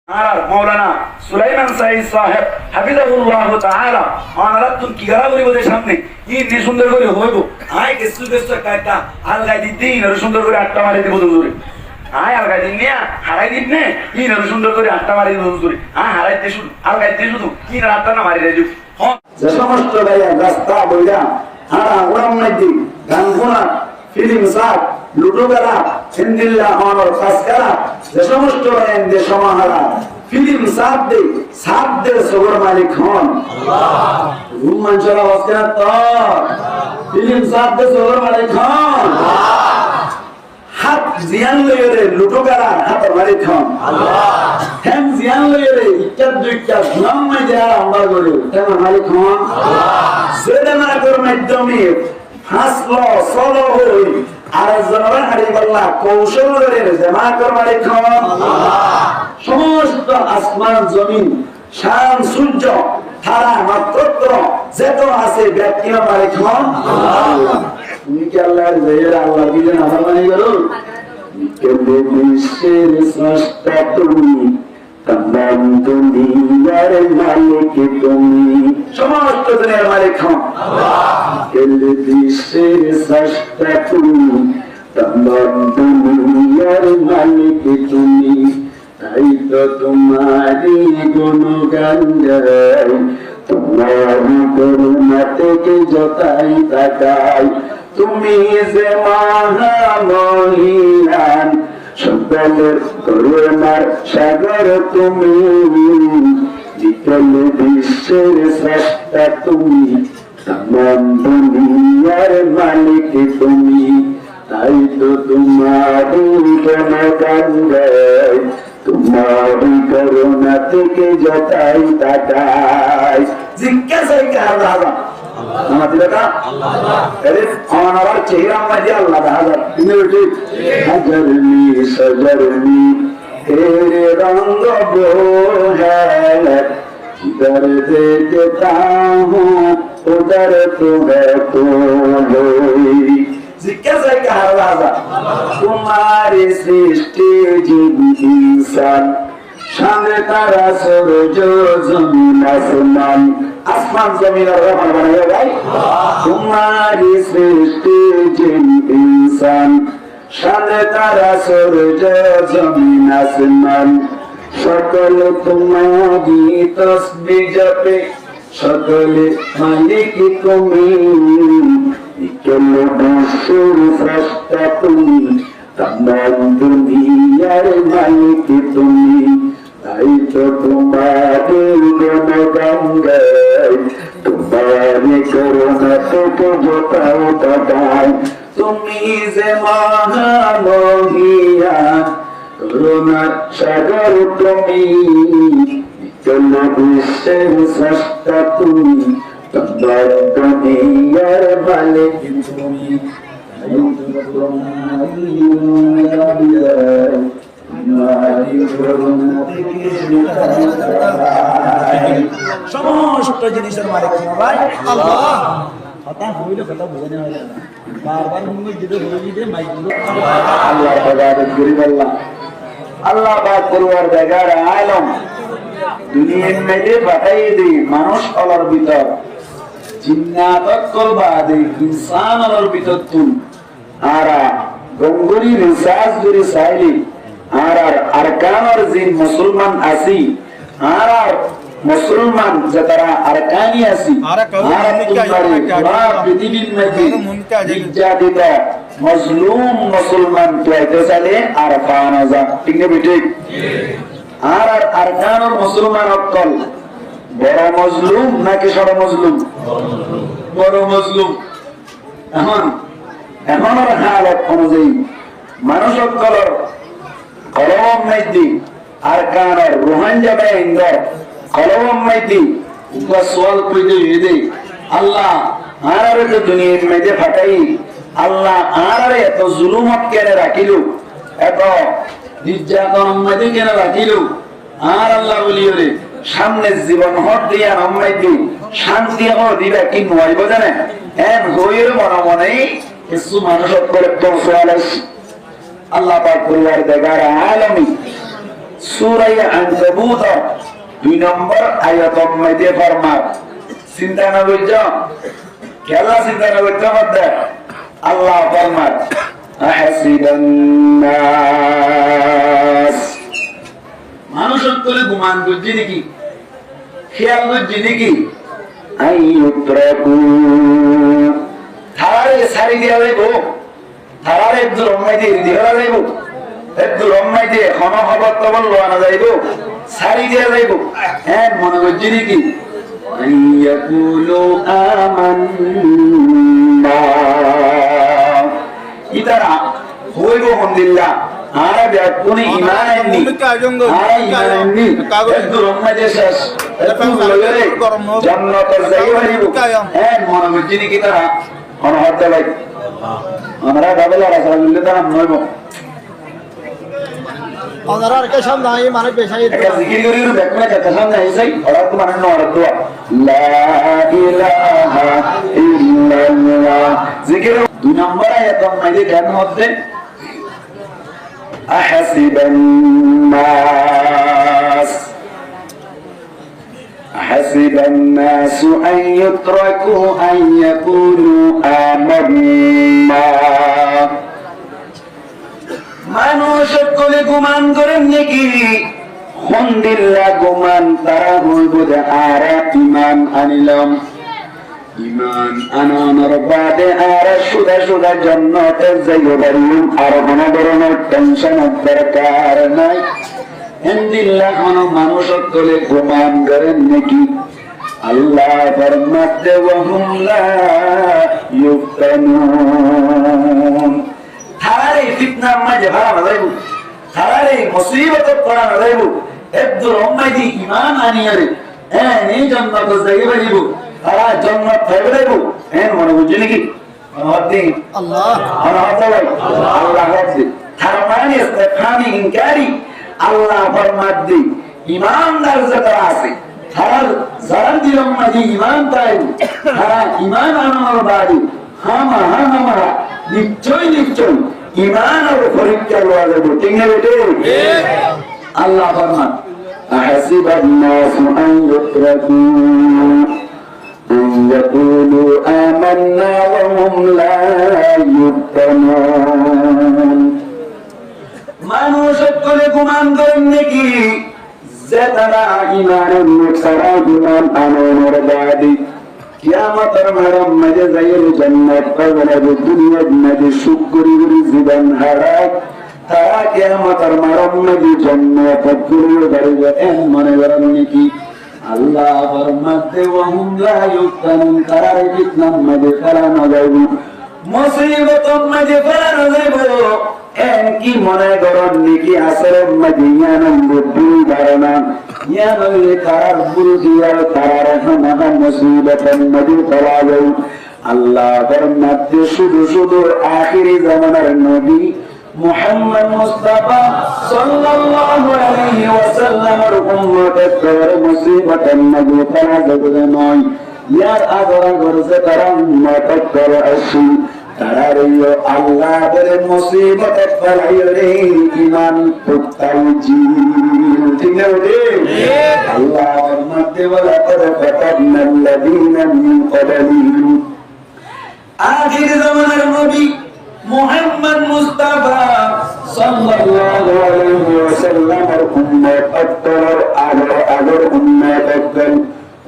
আর মাওলানা সুলাইমান সাইদ সাহেব হাফিজাহুল্লাহ তাআলা ওনারা তো কি করা করিব দে সামনে কি নে সুন্দর করে হইব আয় কেসু কেসু কাটা আলগাই দিন আর সুন্দর করে আটটা মারি দিব দূরে আয় আলগাই দিন নিয়া হারাই দিন নে কি না সুন্দর করে আটটা মারি দিব দূরে আয় হারাইতে শুধু আলগাই দিন শুধু কি না আটটা না মারি দেব যে সমস্ত ভাইয়া রাস্তা বইরা হারা ওরাম নাইদি গানগুনা ফিল্ম সাপ লুডো খেলা হিন্দিল্লা হওয়ার কাজ খেলা যে সমস্ত যে সমাহারা ফিল্ম সাপ দে সবর মালিক হন রুমান চলা বসে তো ফিল্ম সাপ দে সবর মালিক হন হাত জিয়ান লইরে লুডো খেলা হাত মালিক হন হ্যাঁ জিয়ান লইরে ইচ্ছার দুইটা নাম মাইজে আর আমরা গড়ে তেমন মালিক হন সেটা না কর মাধ্যমে হাসলো সলো হই আর জনগণ হারিয়ে পাল্লা কৌশল করে জমা করবার সমস্ত আসমান জমিন শান সূর্য তারা নক্ষত্র যেত আছে ব্যক্তি মালিক হন তুমি কি আল্লাহর জয়ের আল্লাহ দিলেন আমার মানে গেল কেবল বিশ্বের স্রষ্টা তুমি তমাম দুনিয়ার মালিক তুমি সমস্ত দুনিয়ার মালিক হন কেবল বিশ্বের স্রষ্টা তুমি তমাম দুনিয়ার মালিক তুমি তাই তো তোমারই গুণগান গাই তোমারই করুণা থেকে যতাই তাকাই তুমি যে মহামহিয়ান সকলের করুণার সাগর তুমি বিকল বিশ্বের স্রষ্টা তুমি তমাম দুনিয়ার মালিক তুমি তাই তো তোমারই গুণগান গাই তোমারই করুণা থেকে যতাই তাকাই জিজ্ঞাসাই কার বাবা আমাদের আল্লাহ চেহারা মাঝে আল্লাহ হাজার হাজারনি সজরনি তেরে রঙ্গ इधर देखता हूँ उधर तुम्हें तो जिज्ञासा कहा राजा तुम्हारी सृष्टि इंसान सामने तारा सूरज जमीन आसमान आसमान जमीन और रहमान बनाया भाई तुम्हारी सृष्टि इंसान सामने तारा सूरज जमीन आसमान सकल तुम्हारी तस्बीह जपे सकल मालिक तुम्हें इकल বিশ্বের স্রষ্টা তুমি তমাম দুনিয়ার মালিক তুমি তাই তো তোমারই গুণগান গাই তোমারই করুণা থেকে যতাও তাকাই তুমি যে মহামহিয়ান করুণার সাগর তুমি ইকল বিশ্বের স্রষ্টা তুমি তমাম দুনিয়ার মালিক তুমি সমস্ত জিনিসের মালিক ভাই আল্লাহ কথা হইলে কথা বোঝানো হয় না বারবার মুখে দিতে হয়ে দিতে মাইকগুলো আল্লাহ তাআলা গরিব আল্লাহ পাক পরিবার জায়গার আলম দুনিয়ার মধ্যে পাঠাই দেই মানুষ আলোর ভিতর জিন্নাত কলবাদে ইনসান আলোর ভিতর তুল আরা গঙ্গুরি রিসার্চ করে চাইলে আর আরকানের জিন মুসলমান আসি আর মুসলমান যারা আরকানি আসি আর পৃথিবীর মধ্যে নির্যাতিত মজলুম মুসলমান পেতে চাইলে আর পাওয়া যায় ঠিক না ঠিক আর আরকানের মুসলমান অকল বড় মজলুম নাকি ছোট মজলুম বড় মজলুম এখন হালত অনুযায়ী মানুষ অকলের কলম মাইতি আর কানের রোহান যাবে ইন্দর কলম মাইতি উকা সোয়াল কইতে হইদে আল্লাহ আরে তো দুনিয়ার মধ্যে ফাটাই আল্লাহ আরে এত জুলুমত কেন রাখিল এত নির্যাতন মধ্যে কেন রাখিল আর আল্লাহ বলিও রে সামনে জীবন হট দিয়া নামাইতি শান্তি হওয়া দিবে কি নইব জানে এম হইর মনে মনে কিছু মানুষ করে তো সোয়াল আল্লাহ পাক পরিবার দেখার আলমী সূরা আনকাবুত 2 নম্বর আয়াতের মধ্যে ফরমান চিন্তা না বুঝছো কেলা চিন্তা না বুঝছো মধ্যে আল্লাহ ফরমান আহসিবান নাস মানুষ করে গুমান বুঝছি নাকি খেয়াল বুঝছি নাকি আইয়ুত্রাকু থারে সারি দিয়া যাইব থারে একদম রম্মাই দিয়ে দিয়া যাইব একদম রম্মাই দিয়ে ক্ষণ খবর তবল লোয়ানো যাইব সারি দিয়া যাইব হ্যাঁ মনে বুঝছি নাকি আইয়াকুলু আমান্না ইতারা হইব আলহামদুলিল্লাহ আর কোন ঈমান আননি আর ঈমান আননি একটু রহমতে শেষ একটু লগে জান্নাতের জায়গা হইব হ্যাঁ মনে বুঝছি নাকি তারা অনহর দেলাই আমরা বাবেলা রাসূলুল্লাহ তারা নইব অনারার কে সামনে আই মানে পেশাই একটা জিকির করি দেখলে কথা সামনে আইছাই ওরা তো মানে নড় দোয়া লা ইলাহা ইল্লাল্লাহ জিকির 2 নম্বর আয়াতের মধ্যে ধ্যান মধ্যে আহসিবান নাস আহসিবান নাস আন ইউতরাকু আন ইয়াকুলু আমান্না মানুষ সকলে গুমান করেন নাকি আলহামদুলিল্লাহ গুমান তারা হইব যে আর ঈমান আনিলাম ঈমান আনানোর বাদে আর সুদা সুদা জান্নাতে যাইতে পারিম আর কোনো ধরনের টেনশনের দরকার নাই আলহামদুলিল্লাহ কোন মানুষ সকলে গুমান করেন নাকি আল্লাহ ফরমাতে ওয়াহুম লা ইউফতানুন থারে ফিতনার মাঝে ভাড়া না যাইব থারে মুসিবতে পড়া না যাইব একদম রম্মাইদি ঈমান আনিয়ারে হ্যাঁ এই জান্নাতে যাইতে পারিব তারা জান্নাত পাইবে যাইব হ্যাঁ মনে বুঝি নাকি মনে আল্লাহ আল্লাহ হাফেজ তার মানে ইস্তেফামি ইনকারি আল্লাহ ফরমাদ্দি ঈমানদার যারা আছে তারা যারা দিলম মাঝে ঈমান পাইব তারা ঈমান আনার বাদে হামা নিশ্চয় নিশ্চয় ঈমান আর পরীক্ষা লওয়া যাবে ঠিক না বেটে আল্লাহ ফরমান আহসিবান নাস আন ইউতরাকু আন ইয়াকুলু আমান্না ওয়া হুম লা ইউফতানুন মানুষ সকলে গুমান করেন নাকি যে তারা ঈমানের মুখসারা ঈমান আনানোর বাদে কিয়ামতের মাঠের মাঝে যাইয়ের জান্নাত পাবে না দুনিয়ার মাঝে সুখ করি করি জীবন হারায় তারা কিয়ামতের মাঠের মাঝে জান্নাত পাবে পারিবে এমন মনে করেন নাকি আল্লাহ ফরমাতে ওয়াহুম লা ইউফতানুন তারা ফিতনার মাঝে ফেলানো যাইব মুসিবতের মাঝে ফেলানো যাইব এন কি মনে করেন নাকি আসরের মাঝে ইয়ানাম বুদ্ধি ধারণা ইয়ানলে তারার বুরদিয়ার তারার হানা মুসিবতের মাঝে ফেলা যাই আল্লাহ ফরমাতে শুধু শুধু আখিরি জামানার নবী মুহাম্মদ মুস্তাফা সাল্লাল্লাহু আলাইহি ওয়াসাল্লামের উম্মতের করে মুসিবতের মাঝে ফেলা যাবে নয় ইয়ার আদরা করছে তারা উম্মতের করে আসি তারারিও আল্লাহ বলে মুসিবতে ফেলাইও রে ঈমান পুক্তাই জি ঠিক না ওরে আল্লাহ ফরমাতে ওয়ালা কদ ফাতান্নাল্লাযীনা মিন ক্বাবলিহিম আখির জামানার নবী মুহাম্মদ মুস্তাফা সাল্লাল্লাহু আলাইহি ওয়াসাল্লামের উম্মত আত্তর আগর উম্মত আত্তর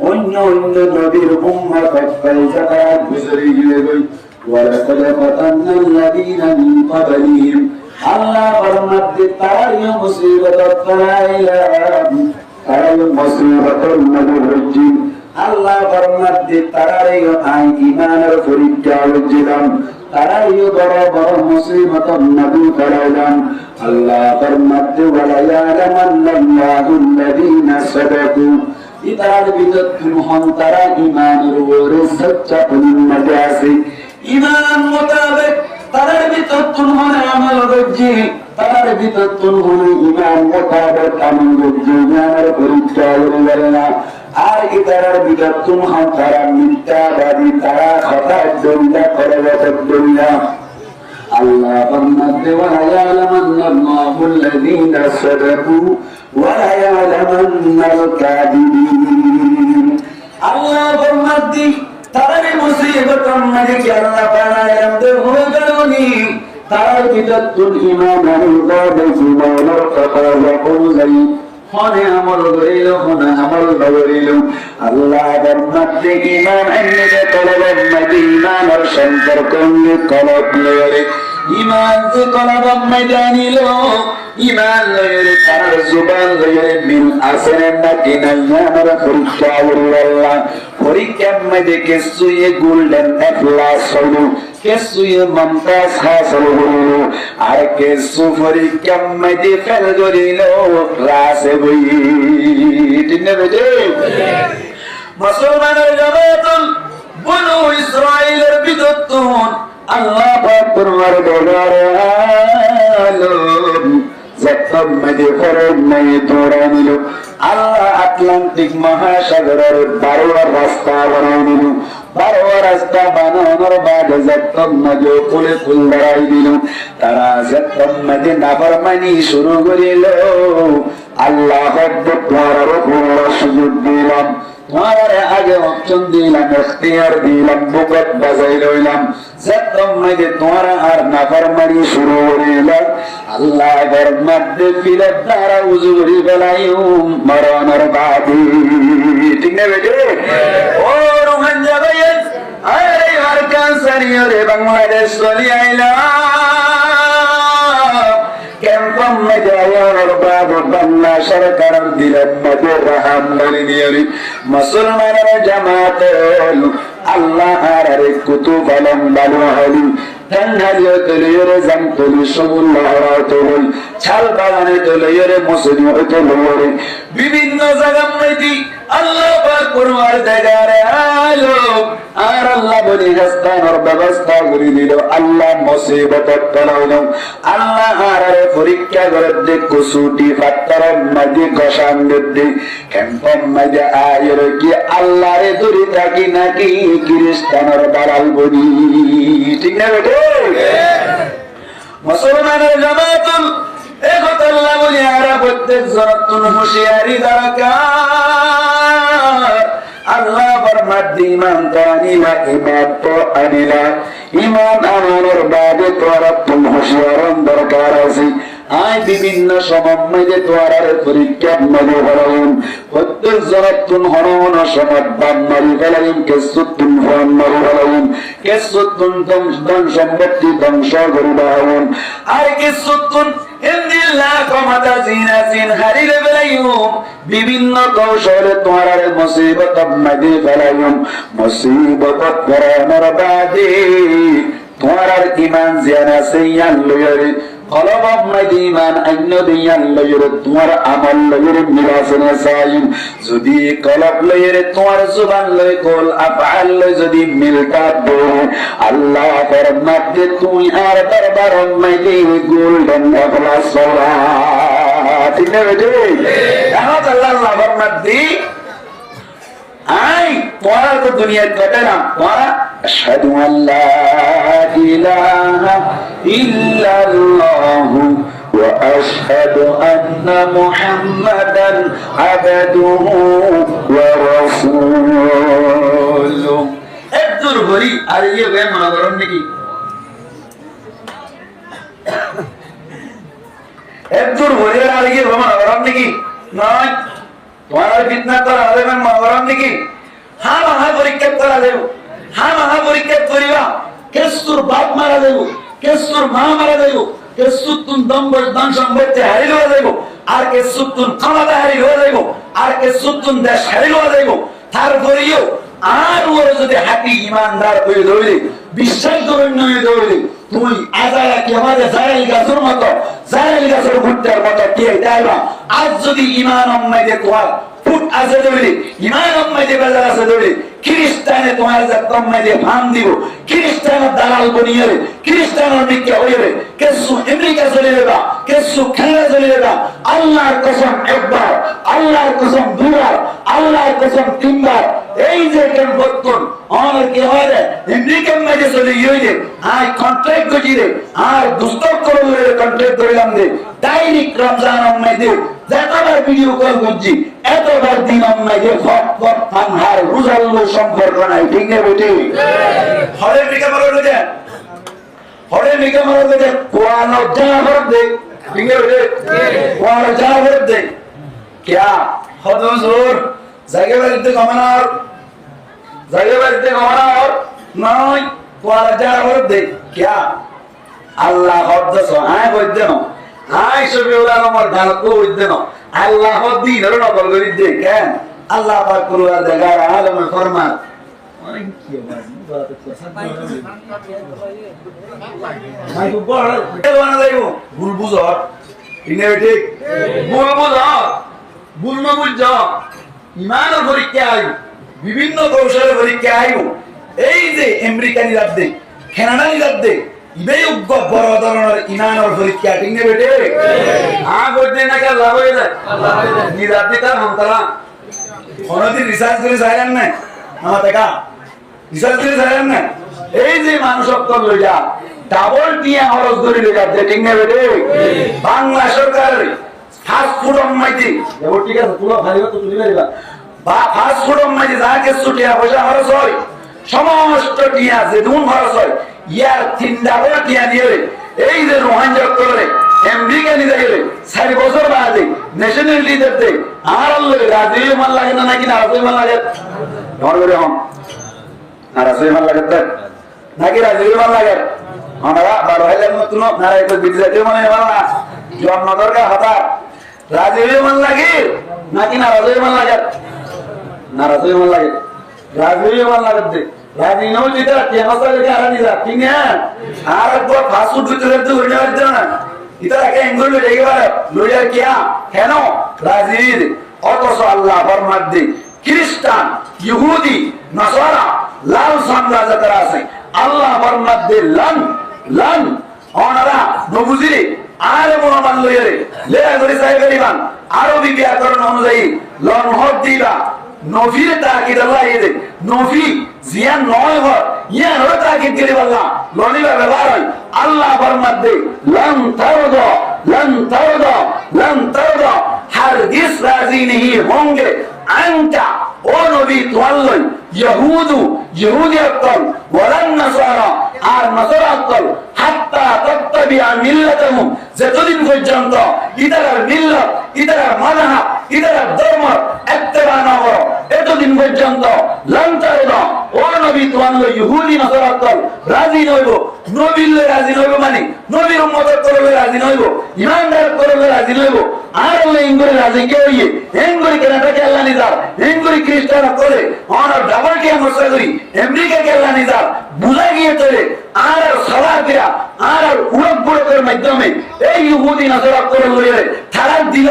অন্য অন্য নবীর উম্মত আত্তর যারা গুজরে গেছে ولقد فتنا الذين من قبلهم الله فرمت তারাই মুসিবত তারাই মুসিবত নবী আল্লাহ ফরমাত তারাই আই ঈমানের পরীক্ষা লজ্জিলাম তারাই বড় বড় মুসিবত নবী ফলাইলাম আল্লাহ ফরমাত ওয়ালা ইয়ালামান্নাল্লাহু আল্লাযীনা সাদাকু ইতার বিদতুন হন তারা ঈমানের উপর সচ্চা পূর্ণতা আছে ঈমান মোতাবেক তার ভিতর তুন হনে আমল করছি তার ভিতর তুন হনে ঈমান মোতাবেক আমল করছি ঈমানের পরীক্ষা করে না আর ইতার ভিতর তুন হন তারা মিথ্যাবাদী তারা খতার দুনিয়া করে দুনিয়া আল্লাহ ফরমাতে ওয়া ইয়ালামান্নাল্লাহু আল্লাযীনা সাদাকু وليعلمن الكاذبين আল্লাহ ফরমাতি তারে মুসিবত মধ্যে কি আল্লাহ বানায়াম দে হয়ে গেলনি তার ভিতর তুল ঈমান আনন্দ জীবনের কথা বলই হনে আমল করিল হনে আমল করিল আল্লাহ ফরমাতি ঈমান আনন্দ তলব মদিনার সম্পর্ক নিয়ে কলব লয়ে ঈমান যে কলব মদিনানিল ঈমান লয়ে তার জবান লয়ে মিল আছে নাকি না আমার পরীক্ষা আল্লাহ পরীক্ষার মধ্যে কেসুয়ে গোল্ডেন এপ্লাস হলো কেসুয়ে মমতাজ হাসল হলো আর কেসু পরীক্ষার মধ্যে ফেল করিল রাসে বই ঠিক না বেজে মুসলমানের জামাতুল বনু ইসরাইলের বিদত্তন আল্লাহ পাক পরমার দরবারে আলম যতম মধ্যে ফরজ নাই তোরা নিল আল্লাহ আটলান্টিক মহাসাগরের 12টা রাস্তা বানিয়ে দিল 12টা রাস্তা বানানোর বাদে যতম মধ্যে ফুলে ফুল ধরাই দিল তারা যতম মধ্যে নাফরমানি শুরু করিল আল্লাহ তোমার উপর সুযোগ দিলাম তোমার আগে অপশন দিলাম ইখতিয়ার দিলাম বুকত বাজাই লইলাম যতম মধ্যে তোমার আর নাফরমানি শুরু করিল আল্লাহ মধ্যে ফিরে তারা উজুরি বেলায়ু মরণের বাদী ঠিক না বেটে ও রোহান যাবে আরে আর ক্যান্সারিও রে বাংলাদেশ চলি আইলা ক্যাম্পম মধ্যে আয়ার বাবু বাংলা সরকার দিলেন মধ্যে রাহাম বলি নিয়রি মুসলমানের জামাত আল্লাহ আর কুতুব আলম বালু হলি tanhaliyo toliyore zam toli sumullahara toli chal bagane toliyore muslimu toliyore bibinno jagam meti Allah par kurwar degare alo ar Allah boli hastanor babasta guri dilo Allah musibat tolawno Allah arare purikya gorde kusuti fattar madi goshan dedde kempom madi ayore ki Allah re duri taki naki kristanor dalal boli ঠিক না বেটে মুসলমানের জামাতুল একতাল্লাহ বলি আর প্রত্যেক জনতুন হুঁশিয়ারি দরকার আল্লাহ ফরমাতি ঈমান তানিলা ঈমান তো আনিলা ঈমান আনানোর বাদে তোরা তুম হুঁশিয়ারন দরকার আছে আই বিভিন্ন সময়ে তোরার পরীক্ষা মনে হরুন প্রত্যেক জনতুন হরুন সমাদ বাম মারি ফেলাইন কেসুতুন ফোন মারি ফেলাইন কেসুতুন ধন সম্পত্তি ধ্বংস করে দাও আর কেসুতুন ইন্দিল্লাহ ক্ষমতা জিনাজিন হারিয়ে ফেলাইন বিভিন্ন কৌশলে তোরার মুসিবত মধ্যে ফেলাইন মুসিবত পরানোর বাদে তোরার ঈমান জানা সেয়ান লয়রে কলব মদিমান অন্য দিয়ান লয়রে তোমার আমল লয়রে মিলাসনে সাইন যদি কলব লয়রে তোমার জবান লয় কল আফআল লয় যদি মিলতা দো আল্লাহ ফরমাতে তুই আর দরবার মধ্যে গোল্ডেন এপ্লাস সলা ঠিক না বেটে এখন আল্লাহ ফরমাতে আই তোরা তো দুনিয়ার কাটে না তোরা আশহাদু আল্লা ইলাহা ইল্লাল্লাহু ওয়া আশহাদু আন্না মুহাম্মাদান আবদুহু ওয়া রাসূলুহু একদুর ভরি আর ইয়ে বে মনে করেন নাকি একদুর ভরি আর ইয়ে বে মনে করেন নাকি নয় তোমার ফিতনা করা হবে মহাবরণ নাকি হ্যাঁ মহা পরীক্ষা করা দেব হ্যাঁ মহা পরীক্ষা করিবা কেসুর বাপ মারা দেব কেসুর মা মারা দেব কেসুর তুন দম্বর দান সম্পত্তি হারিয়ে দেওয়া দেব আর কেসুর তুন ক্ষমতা হারিয়ে দেওয়া দেব আর কেসুর তুন দেশ হারিয়ে দেওয়া দেব তারপরেও আর ওর যদি হাতি ইমানদার হয়ে দৌড়ে বিশ্বাস ধরন্য হয়ে দৌড়ে তুই আজায়া কি আমাদের জাহেল গাছের মতো জাহেল গাছের ভুট্টার মতো কে যাইবা আজ যদি ইমান অম্মাইতে তোমার ফুট আছে দৌড়ে ইমান অম্মাইতে বেজার আছে দৌড়ে খ্রিস্টানে তোমার যত্ন মাইতে ফান দিব খ্রিস্টানের দালাল বনিয়ে খ্রিস্টানের নিকে হইবে কেসু আমেরিকা চলে যাবা কেসু খেলা চলে যাবা আল্লাহর কসম একবার আল্লাহর কসম দুবার আল্লাহর কসম তিনবার এই যে কেন বর্তন আমার কি হয় রে আমেরিকান মাঝে চলে গিয়ে আই কন্ট্রাক্ট করি রে আর দুস্তক করে কন্ট্রাক্ট করিলাম দে ডাইরেক্ট রমজান মাঝে যতবার ভিডিও কল করছি এতবার দিন অন্যায় যে ফট ফানহার রুজাল্লো সম্পর্ক নাই, ঠিক না বেটি? হরের মিকা মারার বেটে হরের মিকা মারার বেটে কোয়ানো যা ভরত দে, ঠিক না বেটে? কোয়ানো যা ভরত দে क्या হদুজুর জায়গা বাড়িতে কমানোর নয়, কোয়ানো যা ভরত দে क्या আল্লাহ হদ্দস আয় বৈদ্য ন আয় সবি ওলার আমার গালকো বৈদ্য ন আল্লাহ হদ্দিন এর নকল করি দে কেন আল্লাহ পাক কুরআন দেগার আলমে ফরমান অনেক কি বাত নাই তো বড় এলওয়ানা যাইবো ভুল বুঝো ইনে ঠিক ভুল বুঝো ভুল না বুঝো ইমানের পরীক্ষা আইব বিভিন্ন কৌশলের পরীক্ষা আইব এই যে আমেরিকানি রাত দে কানাডানি রাত দে ইবেই উগ্র বড় ধরনের ইমানের পরীক্ষা, ঠিক না বেটে? বলতে না কেন লাভ হয়ে যায় নিরাতে তার হন্তরা কোনদিন রিসার্চ করে যাইলেন না আমার দেখা রিসার্চ করে যাইলেন না এই যে মানুষত্ব লইয়া ডাবল টিয়া খরচ করে লইয়া, ঠিক না বেটে? বাংলা সরকারের ফাস্ট ফুড অম্মাইতি ঠিক আছে তুলো ভালো তো তুলি পারিবা বা ফাস্ট ফুড অম্মাইতি যা কিছু টিয়া পয়সা খরচ হয় সমস্ত টিয়া যে দুন খরচ হয় ইয়ার তিনটা বড় টিয়া দিয়ে এই যে রোহাঞ্জক করে আমেরিকা নিতে গেলে 4 বছর বাদে ন্যাশনাল লিডার দে আর আল্লাহ রাজি মান লাগে না নাকি না রাজি মান লাগে ধর করে হন না রাজি মান লাগে নাকি রাজি মান লাগে আমরা 12000 মত না রাইতো বিদ্যাতে মানে না জন্ম দরকার হতা রাজি মান লাগে নাকি না রাজি মান লাগে না রাজি মান লাগে রাজি মান লাগে দে রাজি নও যেটা কেমসা লেগে আরানি যা ঠিক না আর একবার ফাসুদ ভিতরে তো উড়ে যাচ্ছে না এটা একা এঙ্গুল লেগে গেল লইয়া কিয়া কেন রাজির অথচ আল্লাহ ফরমান দে খ্রিস্টান ইহুদি নাসারা লাল সাম্রাজ্য তারা আছে আল্লাহ ফরমান দে লান ওনারা নবুজিরে আরে মোহাম্মদ লইরে লেয়া করে সাহেবেরিবান আরবি ব্যাকরণ অনুযায়ী লন হদ দিবা নফির তাকিদ আল্লাহ ইদে নফি জিয়া নয় হয় ইয়া নয় তাকিদ করে বললা লনিবা ব্যবহার হয় আল্লাহ ফরমান দে लन तर्दा हरगिज राजी नहीं होंगे अंता ओ नबी तुअल्ल यहूदु यहूदियतल वलन नसारा আর নসারাতল হাত্তা তাত্তাবিআ মিল্লাতাহুম যতদিন পর্যন্ত ইদারার মিল্লাত ইদারার মাযহাব ইদারার ধর্ম ইত্তেবা না করো এতদিন পর্যন্ত লান তারদা ও নবী তুয়াল্ল ইহুদি নসারাতল রাজি নইব নবীলে রাজি নইব মানে নবীর উম্মত করবে রাজি নইব ইমানদার করবে রাজি নইব আর আল্লাহ ইনগরে রাজি কে হইয়ে এনগরে কেনাটা কে আল্লাহ নিজার এনগরে খ্রিস্টান করে অনার ডাবল কে মসা করি আমেরিকা কে আল্লাহ নিজার বুঝা গিয়ে চলে আর সালাতিরা আর উড়ক বুড়কের মাধ্যমে এই ইহুদি নাসারা করে লইয়ে তারার দিল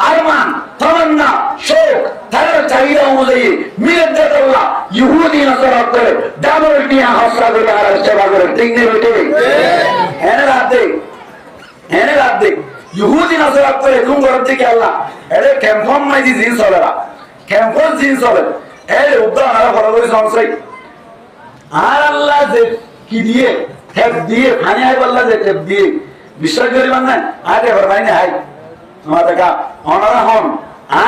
আরমান তামান্না শোক তারার চাহিদা অনুযায়ী মিলাদাল্লাহ ইহুদি নাসারা করে ডাবল টিয়া হাসা করে আর সেবা করে ঠিক নেই বেটে এনে রাত দে ইহুদি নাসারা করে কোন ঘর থেকে আল্লাহ এরে ক্যাম্পম মাইজি জিন্স হবে না ক্যাম্পস জিন্স হবে এই উদ্দান আর বড় করে সংসাই আর আল্লাহ যে কি দিয়ে ঠেপ দিয়ে খানি আই বললা যে ঠেপ দিয়ে বিশ্বাস করিবান না আগে ভরবাই না হাই আমার দেখা অনারা হন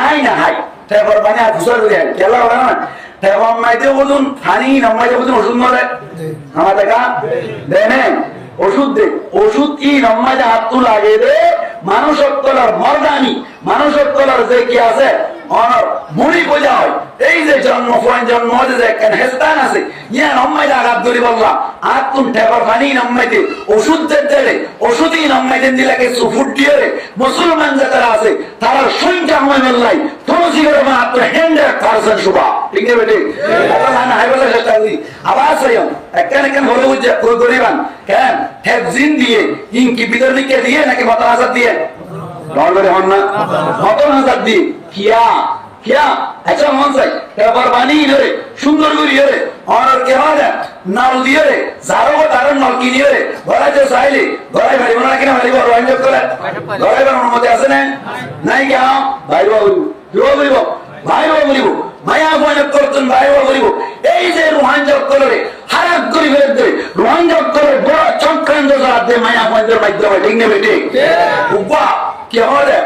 আই না হাই ঠেপর বানি আর ঘুষা করে হাই কেলা হবে না ঠেপম মাইতে বলুন খানি নামাইতে বলুন ওষুধ মরে আমার দেখা দেনে ওষুধ দে ওষুধ কি নম্মাইতে হাত তু লাগে দে মানুষত্বলার মর্দানি মানুষত্বলার যে কি আছে অনর মুড়ি বোঝা হয় এই যে জন্ম যে একখান হেস্তান আছে ইয়া নম্মাইতে আঘাত ধরি বললাম আর তুমি ঠেপর পানি নম্মাইতে ওষুধ দিলে ওষুধই নম্মাইতে দিলে কিছু ফুট দিয়ে মুসলমান যারা আছে তারা সংখ্যা হয় মেল্লাই তুলসী করে মাত্র 100% শুভা ঠিক না বেটে হাই বলে চেষ্টা করি আবার সাইম একখান হলে বুঝে করিবান কেন ঠেপ জিন দিয়ে ইনকি ভিতর দিকে দিয়ে নাকি মতন আজাদ দিয়ে ডলারে হন না মতন আজাদ দিয়ে क्या अच्छा मान say এবার বানি রে সুন্দর করে রে আর কে হয় নাল দিয়ে রে জারো তার নাল কি দিয়ে রে ঘরে চাইলে ঘরে ভাই মনে রাখি না ভাই বড় আইন করে ঘরে বানানোর মধ্যে আছে না নাই কি ভাই বাবু বলিব ভাই বাবু বলিব মায়া বনে করতেন ভাই বাবু বলিব এই যে রোহানজক করে হারাক করে ফেলে দে রোহানজক করে বড় চক্রান্ত চালাতে মায়া বনের মাধ্যমে ঠিক না বেটে উবা কি হয়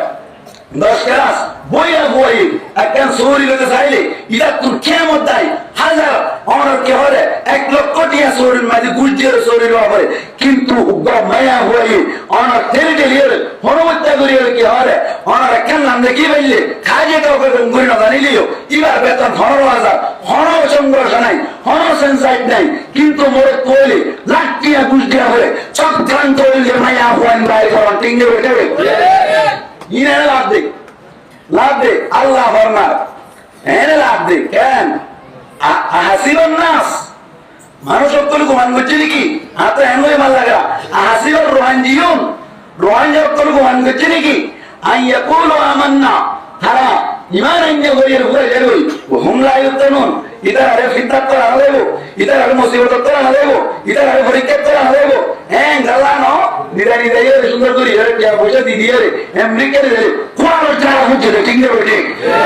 10 ক্লাস বইয়া বই একখান সৌরি লোকে চাইলে এটা তোর কেমন দেয় হাজার আমার কে হলে 1 লক্ষ টিয়া সৌরির মাঝে গুজিয়ে সৌরির ব্যাপারে কিন্তু মায়া হয়ে অনার টেরিটেরিয়াল হনমত্যা করিয়ে কি হলে অনার একখান নাম দেখি পাইলে কাজে কাউকে ঘুরি না জানিলিও এবার বেতন 15,000 হন সংঘর্ষ নাই হন সেন্সাইট নাই কিন্তু মোরে তৈরি লাখ টিয়া গুজ দিয়া হলে চক্রান্ত হইলে মায়া হওয়ান বাইরে করেন টিঙ্গে বেটে ইনে লাভ দে আল্লাহ ফরমার এনে লাভ দে কেন হাসিবন নাস মানুষ সকল গুমান করছে নাকি হাতে এমনই ভাল লাগা হাসিবন রোহানজিয়ন সকল গুমান করছে নাকি আইয়া কুলু আমান্না তারা ইমান আইনে গরিয়ের ঘুরে যাবে হুমলা ইউতানুন ইদার আরে ফিতনাত করা না দেবো ইদার আরে মুসিবত করা না দেবো ইদার আরে পরীক্ষা করা না দেবো হ্যাঁ গালানো নিদানি দেয় সুন্দর করি আরে কি পয়সা দি দিয়ে এমনি করে দে কোন জানা বুঝে ঠিক না বেটে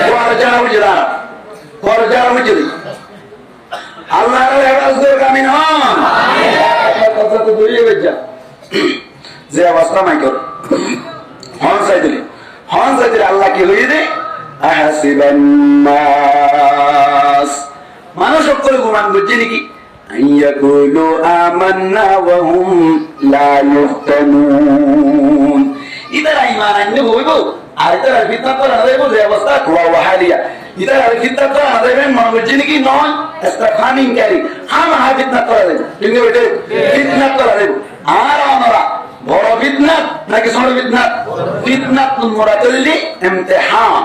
কোন জানা বুঝে না কোন জানা বুঝে আল্লাহর রাজদর কামিন হন আমিন কথা তো দূরে বেজা যে অবস্থা মাইকর হন সাইদুল আল্লাহ কি হইয়ে দে আহাসিবান নাস মানুষ সকল গুমান করছে নাকি আইয়াকুলু আমান্না ওয়া হুম লা ইফতানুন ইদার ঈমান আনবে হইব আর ইদার ফিতনা করা না দেব যে অবস্থা ওয়া হালিয়া ইদার ফিতনা করা না দেবেন মনে করছে নাকি নয় ইস্তাফানিং কারি হা ফিতনা করা দেব কিন্তু এটা ফিতনা করা দেব আর আমরা বড় ফিতনা নাকি ছোট ফিতনা তোমরা করলি ইমতিহান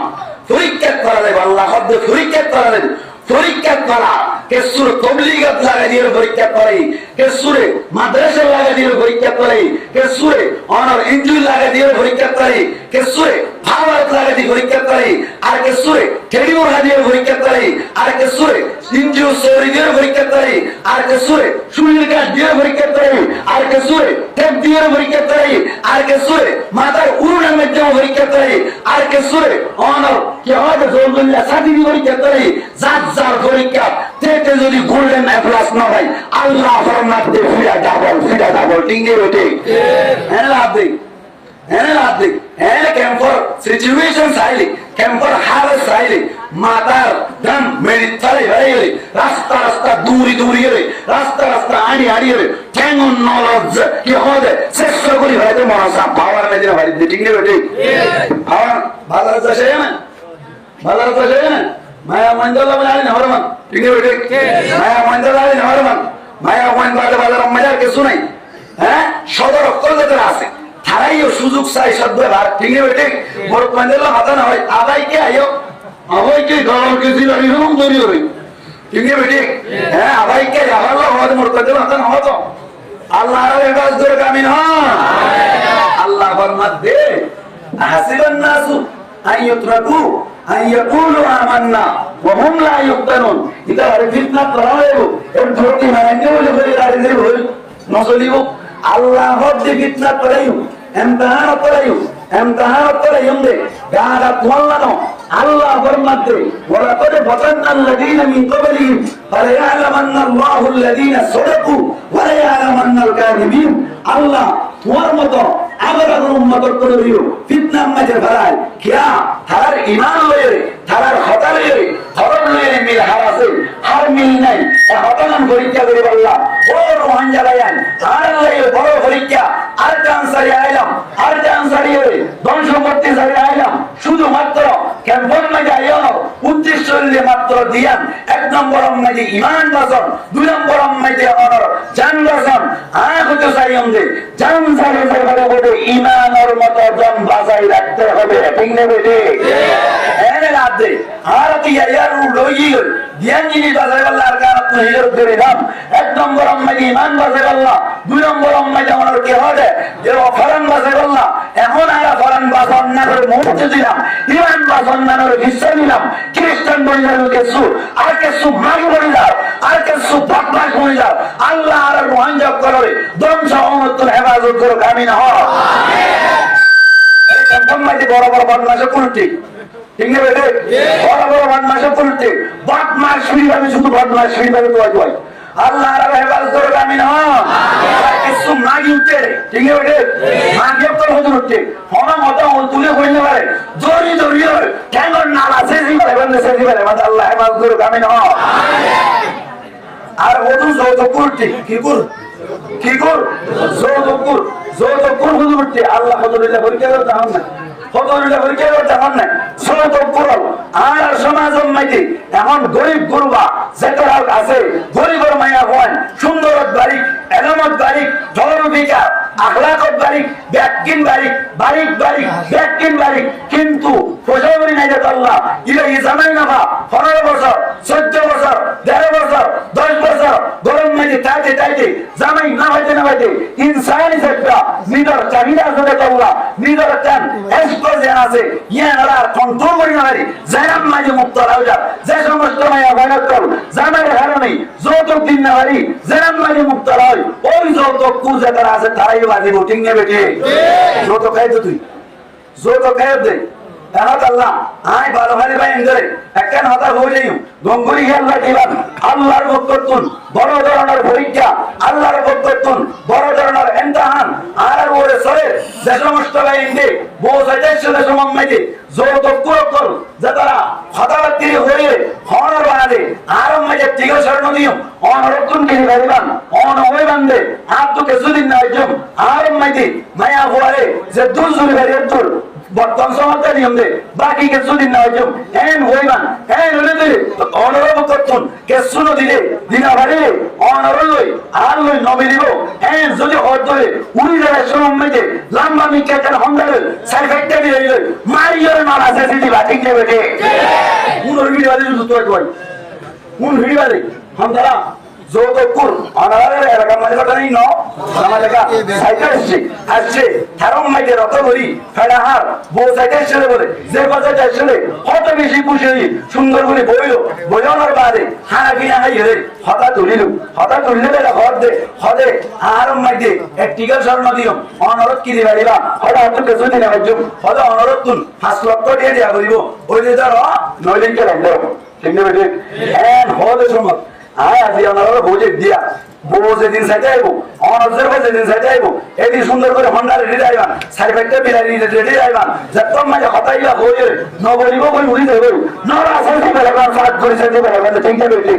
পরীক্ষা করা দেব আল্লাহ শব্দ পরীক্ষা করা দেব পরীক্ষা করা কেসুরে তবলিগত লাগা দিয়ে পরীক্ষা করে কেসুরে মাদ্রাসা লাগা দিয়ে পরীক্ষা করে কেসুরে অনার ইনজুল লাগা দিয়ে পরীক্ষা করে কেসুরে ভাওয়াত লাগা দিয়ে পরীক্ষা করে আর কেসুরে টেলিমোর দিয়ে পরীক্ষা করে আর কেসুরে ইনজু সরি দিয়ে পরীক্ষা করে আর কেসুরে সুইল কাট দিয়ে পরীক্ষা করে আর কেসুরে টেপ দিয়ে পরীক্ষা করে আর কেসুরে মাথার উড়ানের মাধ্যমে পরীক্ষা করে আর কেসুরে অনার কি হয় জলদুল্লাহ সাথী দিয়ে পরীক্ষা করে জাত জার পরীক্ষা তেতে যদি গোল্ডেন এ প্লাস না ভাই আল্লাহ ফরমাত দে ফিরা ডাবল টিঙ্গে ওঠে এনে লাভ দে এনে ক্যাম্পর সিচুয়েশন চাইলে ক্যাম্পর হাল চাইলে মাতার দম মেরি চলে ভাইলে রাস্তা দূরি গেলে রাস্তা আড়ি রে কেমন নলেজ কি হবে চেষ্টা করি ভাইতে মনসা পাওয়ার মেদিনা ভাই টিঙ্গে ওঠে পাওয়ার বাজার চাষে না মায়া মন্দলা বলে না হরমান ঠিক আছে মায়া মন্দলা না হরমান মায়া মন্দলা বাজার মজার কিছু নাই হ্যাঁ সদর কলকাতা আছে তারাইও সুযোগ চাই সদ্ব্যবহার ঠিক আছে বড় মন্দলা মাথা না হয় আদাই কে আইও আবাই কে গরম কে দিল এরকম দরি হই ঠিক আছে হ্যাঁ আবাই কে আল্লাহ আমাদের মোর মন্দলা মাথা না হতো আল্লাহর ইবাদতের কামিন হন আল্লাহ ফরমাত দে হাসিবান নাসু আইয়ুতরাকু আইয়াকুলু আমান্না ওয়া হুম লা ইফতানুন এটা আর ফিতনা করা হইব এর ধরতি মানে বলে বলে দাঁড়িয়ে হই নসলিব আল্লাহ হদ্দি ফিতনা করাইও ইমতিহান করাইও দে গাদা তোয়াল্লানো আল্লাহ ফরমাতে ওয়া কদ ফাতান্না আল্লাযীনা মিন ক্বাবলিহিম ফালায়ালামান্না আল্লাহু আল্লাযীনা সাদাকু ওয়া লায়ালামান্না আল-কাযিবিন আল্লাহ তোমার মতো আবার উম্মতর করে দিও ফিতনা মাঝে ফেলায় কিয়া তার ঈমান লয়ে তার হতা লয়ে ধরন লয়ে মিল হারাছে আর মিল নাই হতানান পরীক্ষা করে আল্লাহ ও রোহান জালায়ান আর লয়ে বড় পরীক্ষা আর চান্সারি আইলাম আর চান্সারি হয়ে ধন সম্পত্তি সারি আইলাম শুধুমাত্র কেমন মাঝে আইও উদ্দেশ্য হইলে মাত্র দিয়ান 1 নম্বর মাঝে ঈমান বাসন 2 নম্বর মাঝে অনর জান বাসন হতে চাইম যে জান সারে সারে ঈমানের মতো দম বাজাই রাখতে হবে ঠিক না বেটি এনে লাভ দে আর কি ইয়ার লই জ্ঞান জিনিস বাজাই আল্লাহর কাছে আপনি হিজর করে দাম 1 নম্বর মাঝে ঈমান বাজাই আল্লাহ 2 নম্বর মাঝে আমার কি হবে যে ফরমান বাজাই আল্লাহ এখন আয়া ফরমান বাজার না করে মুক্তি দিলাম ঈমান বাজার না করে বিশ্বাস দিলাম খ্রিস্টান বইলার কিছু আর কিছু মাগ বইলার আর কিছু বাকবাস বইলার আল্লাহ আর রোহান জব করে দম সহমত হেফাজত করে কামিন হ আমিন কম মাঝে বড় বদমাশ কোনটি ঠিক না বেটে বড় বদমাশ কোনটি বদমাশ শুনি আমি শুধু বদমাশ শুনি আমি তো হয় আল্লাহ হেফাজত করবে আমিন কিছু মাগি উঠতে ঠিক আছে মাগি তোর হতে উঠতে হন মতো তুলে কইতে পারে জড়ি জড়িয়ে কেন নালা সেজি পারে আল্লাহ হেফাজত করবে আমিন আর ওদু যৌতুকুরটি কি কর যৌতুকুর হুজুরটি আল্লাহ হযরতুল্লাহ পরীক্ষা করতে হন না হযরতুল্লাহ পরীক্ষা করতে হন না যৌতুকুর আর সমাজের মাঝে এখন গরিব গুরবা যেটা আছে গরিবের মায়া হয় সুন্দর বাড়ি এলামত বাড়ি ধর্মিকা আখলাকত বাড়ি ব্যাকিন বাড়ি ব্যাকিন বাড়ি কিন্তু প্রজাবরী নাই যে আল্লাহ ইলাহি জামাই না 15 বছর 14 বছর 13 বছর 10 বছর গরম মাঝে তাইতে জামাই না হইতে ইনসানি একটা নিজের চাহিদা আছে আল্লাহ নিজের চান এক্সপ্লোজন আছে ইয়ারা কন্ট্রোল করি না পারি জানাম মাঝে মুক্ত হয়ে যা যে সমস্ত মায়া ভয়ানক কর জামাইয়ের হারানি যৌতুক দিন না পারি জানাম মাঝে মুক্ত হয় ওই যৌতুক কুজে তারা আছে তারাই বাজিব ঠিক নেবে ঠিক যৌতুক খাই তো তুই যৌতুক খাই দে আল্লাহ আয় ভালো ভালো ভাই এনজয় একখান হতা হয়ে যাই গঙ্গুরি খেয়াল্লা দিলাম আল্লাহর বক্তব্য বড় ধরনের পরীক্ষা আল্লাহর বক্তব্য বড় ধরনের এমতাহান আর ওরে সরে যে সমস্ত ভাই ইন্দি বহু সাইজের সমন্বয়ে যৌতুক কুরকল যে তারা হতাবাত্তি হয়ে হনর বানালে আর মাঝে ঠিক স্বর্ণ দিও অনরক্ষণ কিনে পারিবান অন হয়ে বান্ধে আর তোকে সুদিন না হইছম আর মাঝে মায়া হওয়ারে যে দূর জুড়ে বেরিয়ে দূর বর্তমান সমাজের নিয়ম দে বাকি কিছু দিন না হইছম এন হইবান এন হলে দিলে অনরব করতুন কিছু না দিলে দিনা ভারে অনর লই আর লই নবী দিব এন যদি হদ ধরে উড়ি যাবে সময় লম্বা মিকে কেন হন্দারে সাইফেক্টে দিয়ে দিলে মারিয়র মাল আছে দিবা ঠিক নেবে ঠিক কোন ভিডিও আছে তো তুই কোন ভিডিও আছে হন্দারা যৌতুকুর অনারের এলাকা মানে কথা নেই ন আমার লেখা সাইকেল আসছে থারম মাইকে রত করি ফেড়াহার বউ সাইকেল ছেলে বলে যে বাজারটা ছেলে কত বেশি খুশি সুন্দর করে বইলার বাদে হানা কিনা হাই রে হঠাৎ তুলিলে বেলা ঘর দে হদে আরম মাইকে এক টিকার স্বর্ণ দিও অনরত কিনে বাড়িবা হঠাৎ তোকে যদি না হইছো হদে অনরত তুন 5 লক্ষ দিয়ে দিয়া করিব ওই যে ধর 9 লিঙ্কে লাগবে ঠিক না বেটে এন হদে সময় আয় আজি ওনারা বুঝে দিয়া বউ যেদিন সাইতে আইব অনজের যেদিন সাইতে আইব এদিন সুন্দর করে হন্ডারে রেডি আইবান সাইফেক্টে বিলারি রেডি আইবান যতম মাঝে হতাইয়া হয়ে নবরিব বই উড়ি যাইব নরা সাইতে বেলাবার সাত করে সাইতে বেলাবার ঠিক না বেটি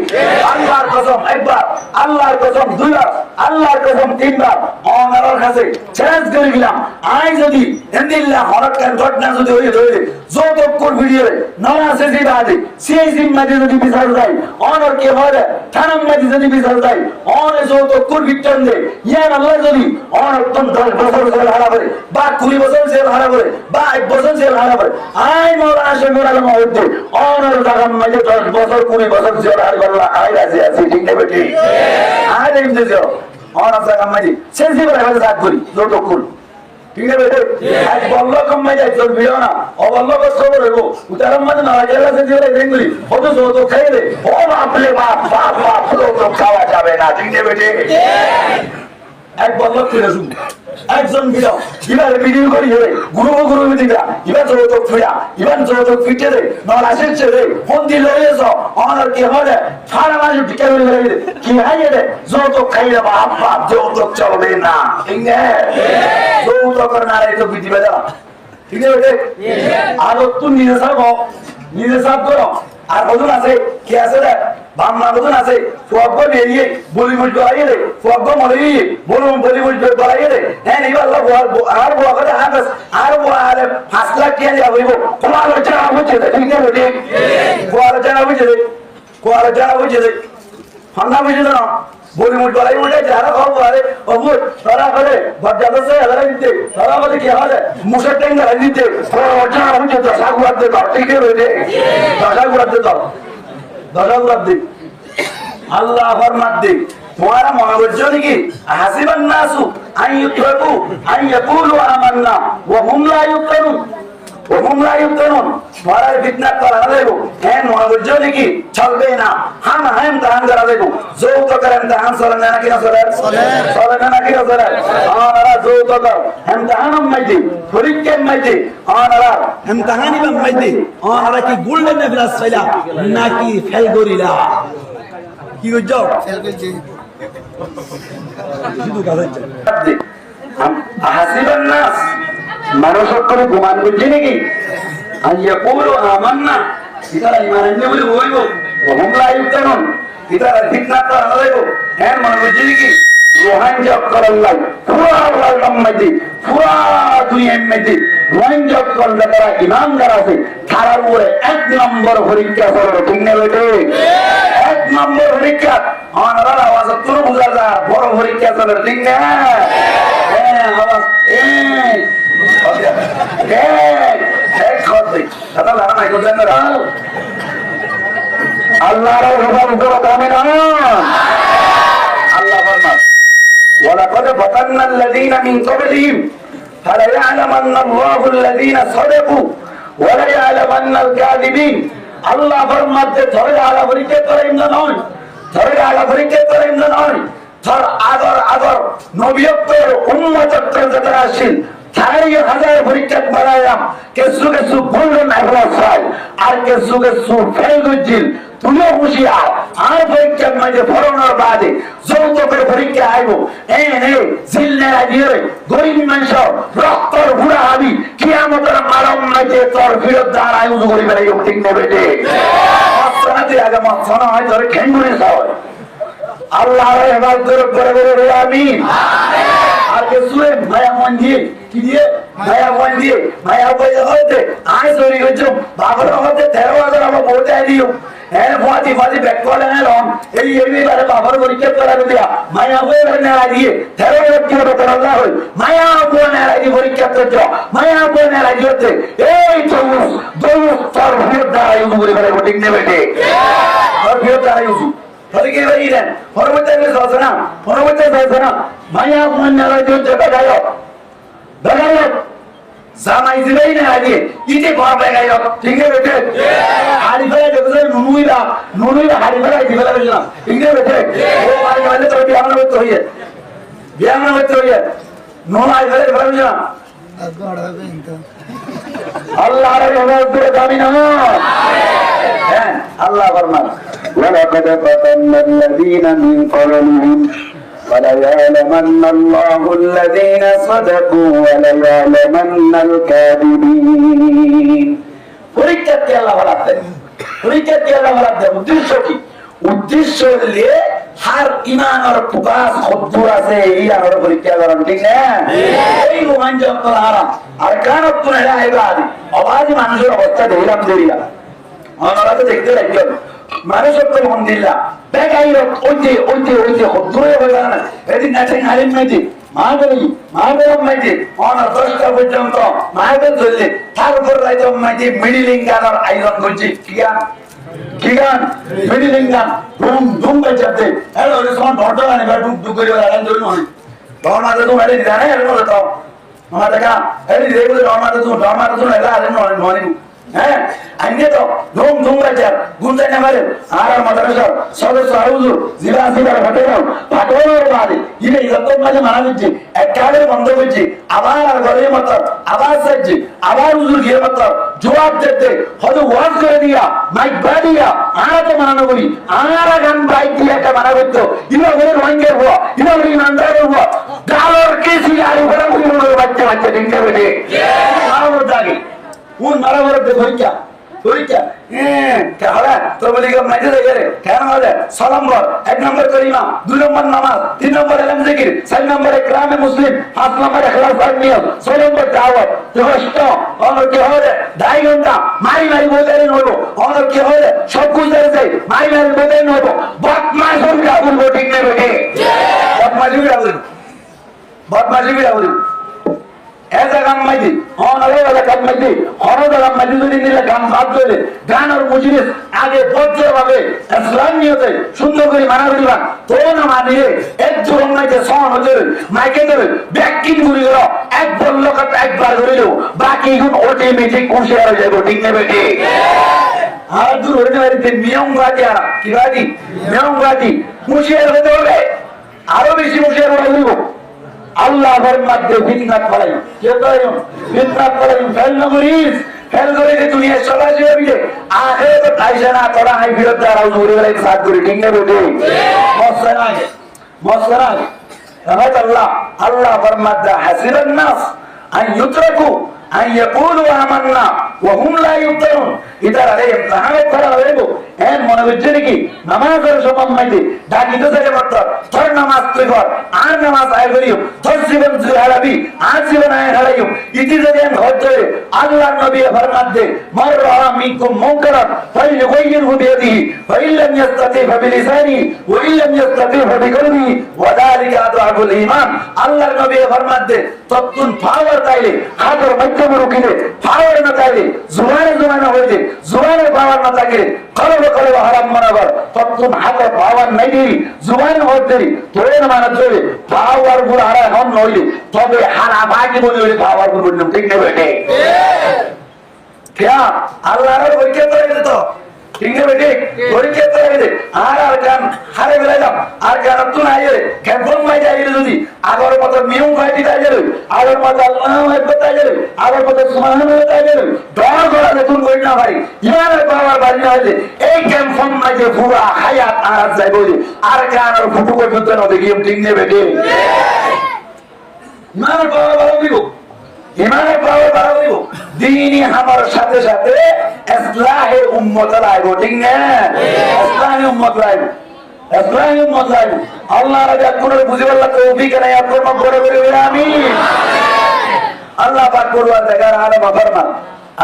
আল্লাহর কসম একবার আল্লাহর কসম দুইবার আল্লাহর কসম তিনবার ওনার কাছে চ্যালেঞ্জ করে গেলাম আই যদি এন্দিল্লাহ হরকান ঘটনা যদি হয়ে ধরে যৌতুক ভিডিও নরা সাইতে বাদে সিআইসি মাঝে যদি বিচার যায় অনর কে হয় থানার মাঝে যদি বিচার যায় অনে যৌতুক ভিক্টর দে ইয়ার আল্লাহ যদি অনর্তন 10 বছর জেল হারাবে বা 20 বছর জেল হারাবে বা 1 বছর জেল হারাবে আই মোরা আসে মোরা মধ্যে অনর জাগাম মাঝে 10 বছর 20 বছর জেল হারাবে আল্লাহ আই রাজি আছে ঠিক না বেটি আই দেম যে অনর জাগাম মাঝে সেন্সি বলে ভাবে সাথ করি যৌতুক ঠিক আছে বেটি আজ বলল কম মাঝে চল বিও না অবল্ল কষ্ট করে গো উতারম মানে না গেল আছে যে দেঙ্গুলি কত যৌতুক খাইলে ও বাপলে বাপ যৌতুক খাওয়া যাবে না ঠিক না বেটি এক বলল ফিরে শুন একজন বিড়াও ইবার ভিডিও করি হে গুরু মিটিংরা ইবার যৌতুক ফিরা ইবার যৌতুক ফিটে রে নল আসেন রে ফোন দিল এসো অনার কি হবে সারা মাস টিকা করে রে কি হাইয়ে রে যৌতুক খাইলে বাপ যৌতুক চলবে না ঠিক না যৌতুক না রে তো বিধি বেদা ঠিক আছে আর তুই নিজে সাব করো আর ওজন আছে কি আছে রে বামনা ওজন আছে সব বেরিয়ে বলিউড গড়াইয়ে রে সব মরি বলিউড গড়াইয়ে রে হ্যাঁ এবার আল্লাহ আর বড় কথা আর বড় আর 5 লাখ টাকা দিয়া হইব কোন আলোচনা হচ্ছে ঠিক আছে ঠিক কোয়ারজনা হচ্ছে হান্না বুঝে না বলিউড গড়াই উঠে যারা খাবো আরে অবুর তারা করে বাজাতে সে আলাদা দিতে তারা আমাদের কি হবে মুসা টেঙ্গা দিতে কোয়ারজনা হচ্ছে দশা গুড়া দে ঠিক আছে দশা গুড়া দে আল্লাহ ফরমাত দে তোমারা মনে করছো নাকি হাসিবান নাসু আন ইউতরাকু আন ইয়াকুলু আমান্না ওয়া হুম লা ইউফতানুন মারার ফিতনা করা দেবো হ্যাঁ মনে করছো নাকি চলবে না হাম তাহান করা দেবো যৌতুক করেন তাহান চলে না নাকি না চলে না নাকি না চলে আনারা যৌতুক হেম তাহান মাইতে পরীক্ষার মাইতে আনারা হেম তাহানিবাম মাইতে আনারা কি গোল্ডেন নেবিলাস চাইলা নাকি ফেল গরিলা কি করছো ফেল করছি শুধু কাজ হচ্ছে হাসিবান নাস মানুষ করে গুমান করছে নাকি আইয়া পুরো আমার না ইতারা ইমান আনলে বলে বইব হোমলা ইউক্তানন ইতারা ফিতনা করা হইব হ্যাঁ মনে করছে নাকি রোহাঞ্জক করার লাই পুরা আল্লাহর মধ্যে পুরা দুনিয়ার মধ্যে রোহাঞ্জক করলে তারা ইমানদার আছে তারার উপরে 1 নম্বর পরীক্ষা চলে ঠিক না বেটে 1 নম্বর পরীক্ষা আমার আওয়াজ তোর বুঝা যা বড় পরীক্ষা চলে ঠিক না হ্যাঁ আওয়াজ আল্লাহর ولقد فتنا الذين من قبلهم فليعلمن الله الذين صدقوا وليعلمن الكاذبين আল্লাহ ফরমাতে ধরে আলা পরীক্ষা করে ইমনা নয় ধরে আলা পরীক্ষা করে ইমনা নয় ধর আদর নবিয়তের উম্মতের যারা আসেন 4000 পরীক্ষা বানাইলাম কিছু কিছু গোল্ডেন অ্যাপ্লাস হয় আর কিছু কিছু ফেল গজিল তুমিও হুঁশিয়ার আর পরীক্ষার মাঝে ফরনার বাদে যৌতুকের পরীক্ষা আইব জিল্লা দিয়ে গরিব মানুষ রক্তর বুড়া হাবি কিয়ামতের মারম মাঝে তোর ফিরত দাঁড় আয়ুষ করি বেড়াই ঠিক নেবে মস্তানাতে আগে মস্তানা হয় তোর খেঙ্গুরি হয় আল্লাহর হেফাজতের করে বলে আমিন আর কিছু মায়া মন দিয়ে কি দিয়ে মায়া বইয়ে হইতে আয় চুরি করছো বাবার হতে 13,000 আমার পৌঁছায় দিও হ্যাঁ ফাঁচি ব্যাক করে নিলাম এইবারে বাবার পরীক্ষা করার দিয়া মায়া বই নেড়া দিয়ে 13,000 কি হবে আল্লাহ হই মায়া বই নেড়া দিয়ে পরীক্ষা করছো মায়া বই নেড়া দিয়েছে এই দৌড় তোর ভিড় দ্বারা ইউজ করে ফেলে ঠিক নেবে তোর ভিড় দ্বারা ইউজ ফরিকে বেরিয়ে পরবর্তী না মায়া বই নেড়া দিয়েছে বেড়ায় জামাই দিবেই না আগে ইতে ঘর লাগাই ঠিক আছে বেটে হাড়ি ফেলে দেখো নুনুইরা হাড়ি ফেলে দিবে না ঠিক আছে বেটে ও মারি মানে তো বিয়াম না হইতে হইয়ে নুন আই ফেলে ফেলে না আল্লাহর রহমতে দাবি না হ্যাঁ আল্লাহ ফরমান ওয়ালাকাদ ফাতান্নাল্লাযীনা মিন ক্বাবলিহিম وليعلمن الله الذين صدقوا وليعلمن الكاذبين পরীক্ষা কি আল্লাহ বলাতে উদ্দেশ্য কি উদ্দেশ্য হলে হার ইমানের প্রকাশ খদ্দুর আছে এই আমার পরীক্ষা করেন ঠিক না এই রোমাঞ্চক হারাম আর কানত তো এরা ইবাদি অবাধি মানুষের অবস্থা দেখলাম আমরা তো দেখতে লাগলাম মানুষের তো মন দিল্লা বেগাই ওইতে খদ্দুরে হয়ে গেল না এদিন নাচেন হারিম মেয়েছি মাহবেলম মেয়েছি অনার 10টা পর্যন্ত মাহবেল চলছে তার উপর রাইতে মেয়েছি মিডিলিং গানের আয়োজন করছি কি গান মিডিলিং গান ধুম বেচাতে হ্যালো সময় ডরটা আনি বা ডুক করে আরাম জন্য হয় ডর মাঝে তুমি এটি জানে এর মধ্যে তো আমার দেখা এটি দেখবো ডর মাঝে তুমি এলা আরেম নয় হ্যাঁ আইনে তো ধুম বেচার গুনতে না পারে আর মাদ্রাসার সদস্য আউজু জিলা ফাটোয়ার বাদে ইনে ইলতম মাঝে মারা দিচ্ছে একবারে বন্ধ করছে আবার আর ঘরে মত আবার সাজছে আবার হুজুর গিয়ে মত জবাব দিতে হয়তো ওয়াজ করে দিয়া মাইক বাদিয়া আনাতে মানানো বলি আনারা গান বাইক দিয়ে একটা মানা করতো ইনা বলে রোহিঙ্গা হওয়া ইনা বলে ইমানদার হওয়া গালর কেসি আর উপরে বাচ্চা ঠিক না বেটে মারানোর দাগে কোন মারামার পরীক্ষা সালাম 1 নম্বর কলিমা 2 নম্বর নামাজ 3 নম্বর ইলম জিকির 4 নম্বর ইকরামে মুসলিম 5 নম্বর ইখলাস আর নিয়ত 6 নম্বর দাওয়াত 8 অনর কি হবে 2.5 ঘন্টা মারি বলতে নইব অনর কি হবে সব কিছু আছে মারি বলতে নইব বদমাশ হইরা বলবো ঠিক না বেটে বদমাশি বিড়া ऐसा काम माहिती काम माहिती हरदाराम माहिती যদি নিলে গান বাদ দিলে গান আর মুজলিস আগে বজ্রভাবে ইসলাম নিয়তে সুন্দর করে মানা করিবা তো না মানিয়ে এক জোর মাইতে সন হতে মাইকে দেবে ব্যাকিং করে গেল এক বলল কথা একবার করিল বাকি গুণ অটোমেটিক খুশি হয়ে যাবে ঠিক নেবে ঠিক আর দূর হয়ে যাবে নিয়ম গাতি আর কি গাতি নিয়ম গাতি খুশি হতে হবে আরো বেশি খুশি হয়ে আল্লাহর মধ্যে ফিতনাত ফলাই কে করেন ফিতনাত ফলাই ফেল নম্বরিস ফেল করে যে দুনিয়া সবাই যাবে আখেরে তো খাইছে না তোরা আই বিরুদ্ধে আর ঘুরে গেলে সাথ করে ঠিক না বেটে মসলান আল্লাহ আল্লাহ ফরমাতা হাসিবান নাস আন ইউতরাকু আন ইয়াকুলু আমান্না ওয়া হুম লা ইফতারুন এটা আরে ইমতিহান করা হইবো এর মনে হচ্ছে নাকি নামাজের সময় মাইতে ডাকিতে থেকে মাত্র তোর নামাজ তুই কর আর নামাজ আয় করিও তোর জীবন তুই হারাবি আর জীবন আয় হারাইও ইতি যদি হচ্ছে আল্লাহর নবী ফরমাতে মার রাআ মিনকুম মুনকারান ফালইয়ুগাইয়িরহু বিয়াদিহি ফাইন লাম ইস্তাতি ফাবিলিসানি ওয়া ইন লাম ইস্তাতি ফাবিকলবিহি ওয়া যালিকা আদআফুল ঈমান আল্লাহর নবী ফরমাতে ততুন পাওয়ার তাইলে হাতের মাধ্যমে রুকিলে পাওয়ার না তাইলে জুবানে হইতে জুবানে পাওয়ার না থাকে কলবে কলবে হারাম মানাবার ততুন হাতে পাওয়ার নাই দেরি জুবানে হইতে তোরে মানে চলে পাওয়ার গুলো হারা হন নইলে তবে হারা বাকি বলে হইলে পাওয়ার গুলো ঠিক নেবে ঠিক क्या আল্লাহর পরীক্ষা করে দিত ঠিক না বেটি পরীক্ষা করে দে আর গান হারে বেলা যাও আর গান তুই নাই রে কেবল মাই যাই যদি আগর মত মিউ ফাইটি যাই রে আগর মত আল্লাহু আকবার যাই রে আগর মত সুবহানাল্লাহ যাই রে দর গলা রে তুই কই না ভাই ইমানের পাওয়ার বাড়ি না হইলে এই কেম ফম মাই যে পুরা হায়াত আর যাই বলি আর গান আর ফুটু কই ফেলতে না দেখি ঠিক না বেটি ইমানের পাওয়ার বাড়ি দিব ইমানের পাওয়ার বাড়াবো দ্বীনি আমার সাথে সাথে ইসলাহে উম্মত লাইবো ঠিক না ইসলাহে উম্মত লাইবো ইসলাহে উম্মত লাইবো আল্লাহ রাজা কোন বুঝে বললা তৌফিক নাই আপনার মত করে করে আমিন আল্লাহ পাক কোরআন দেখার আলাম ফরমান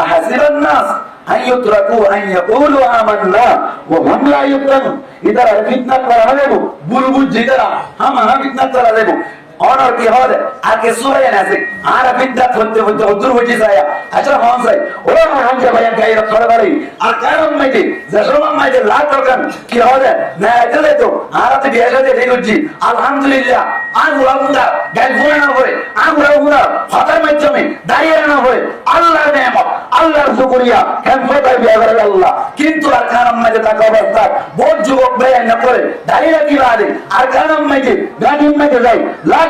আহাসিবান নাস আন ইউতরাকু আন ইয়াকুলু আমান্না ওয়া হুম লা ইফতানুন ইদারা ফিতনা করা হবে বুলবুল জিদারা হামারা ফিতনা করা দেব অনর কি হবে আগে সুরায় আছে আর বিদ্যাত হতে হতে হুজুর হয়ে যায় আচ্ছা হন যায় ওরা হন যায় ভাই গায়রা ছড়া বাড়ি আর কারণ মাইতে যশোমান মাইতে লাখ টাকা কি হবে না এটা তো আর তো বিয়ে সাথে ঠিক হচ্ছে আলহামদুলিল্লাহ আর ওরা গায় ঘুরে না করে আর ওরা হতার মাধ্যমে দাঁড়িয়ে না হয় আল্লাহর নেয়ামত আল্লাহর শুকরিয়া কেন ফটাই বিয়ে করে আল্লাহ কিন্তু আর কারণ মাইতে টাকা অবস্থা বহুত যুবক ভাই না করে দাঁড়িয়ে কি বাদে আর কারণ মাইতে গাড়ি মাইতে যায়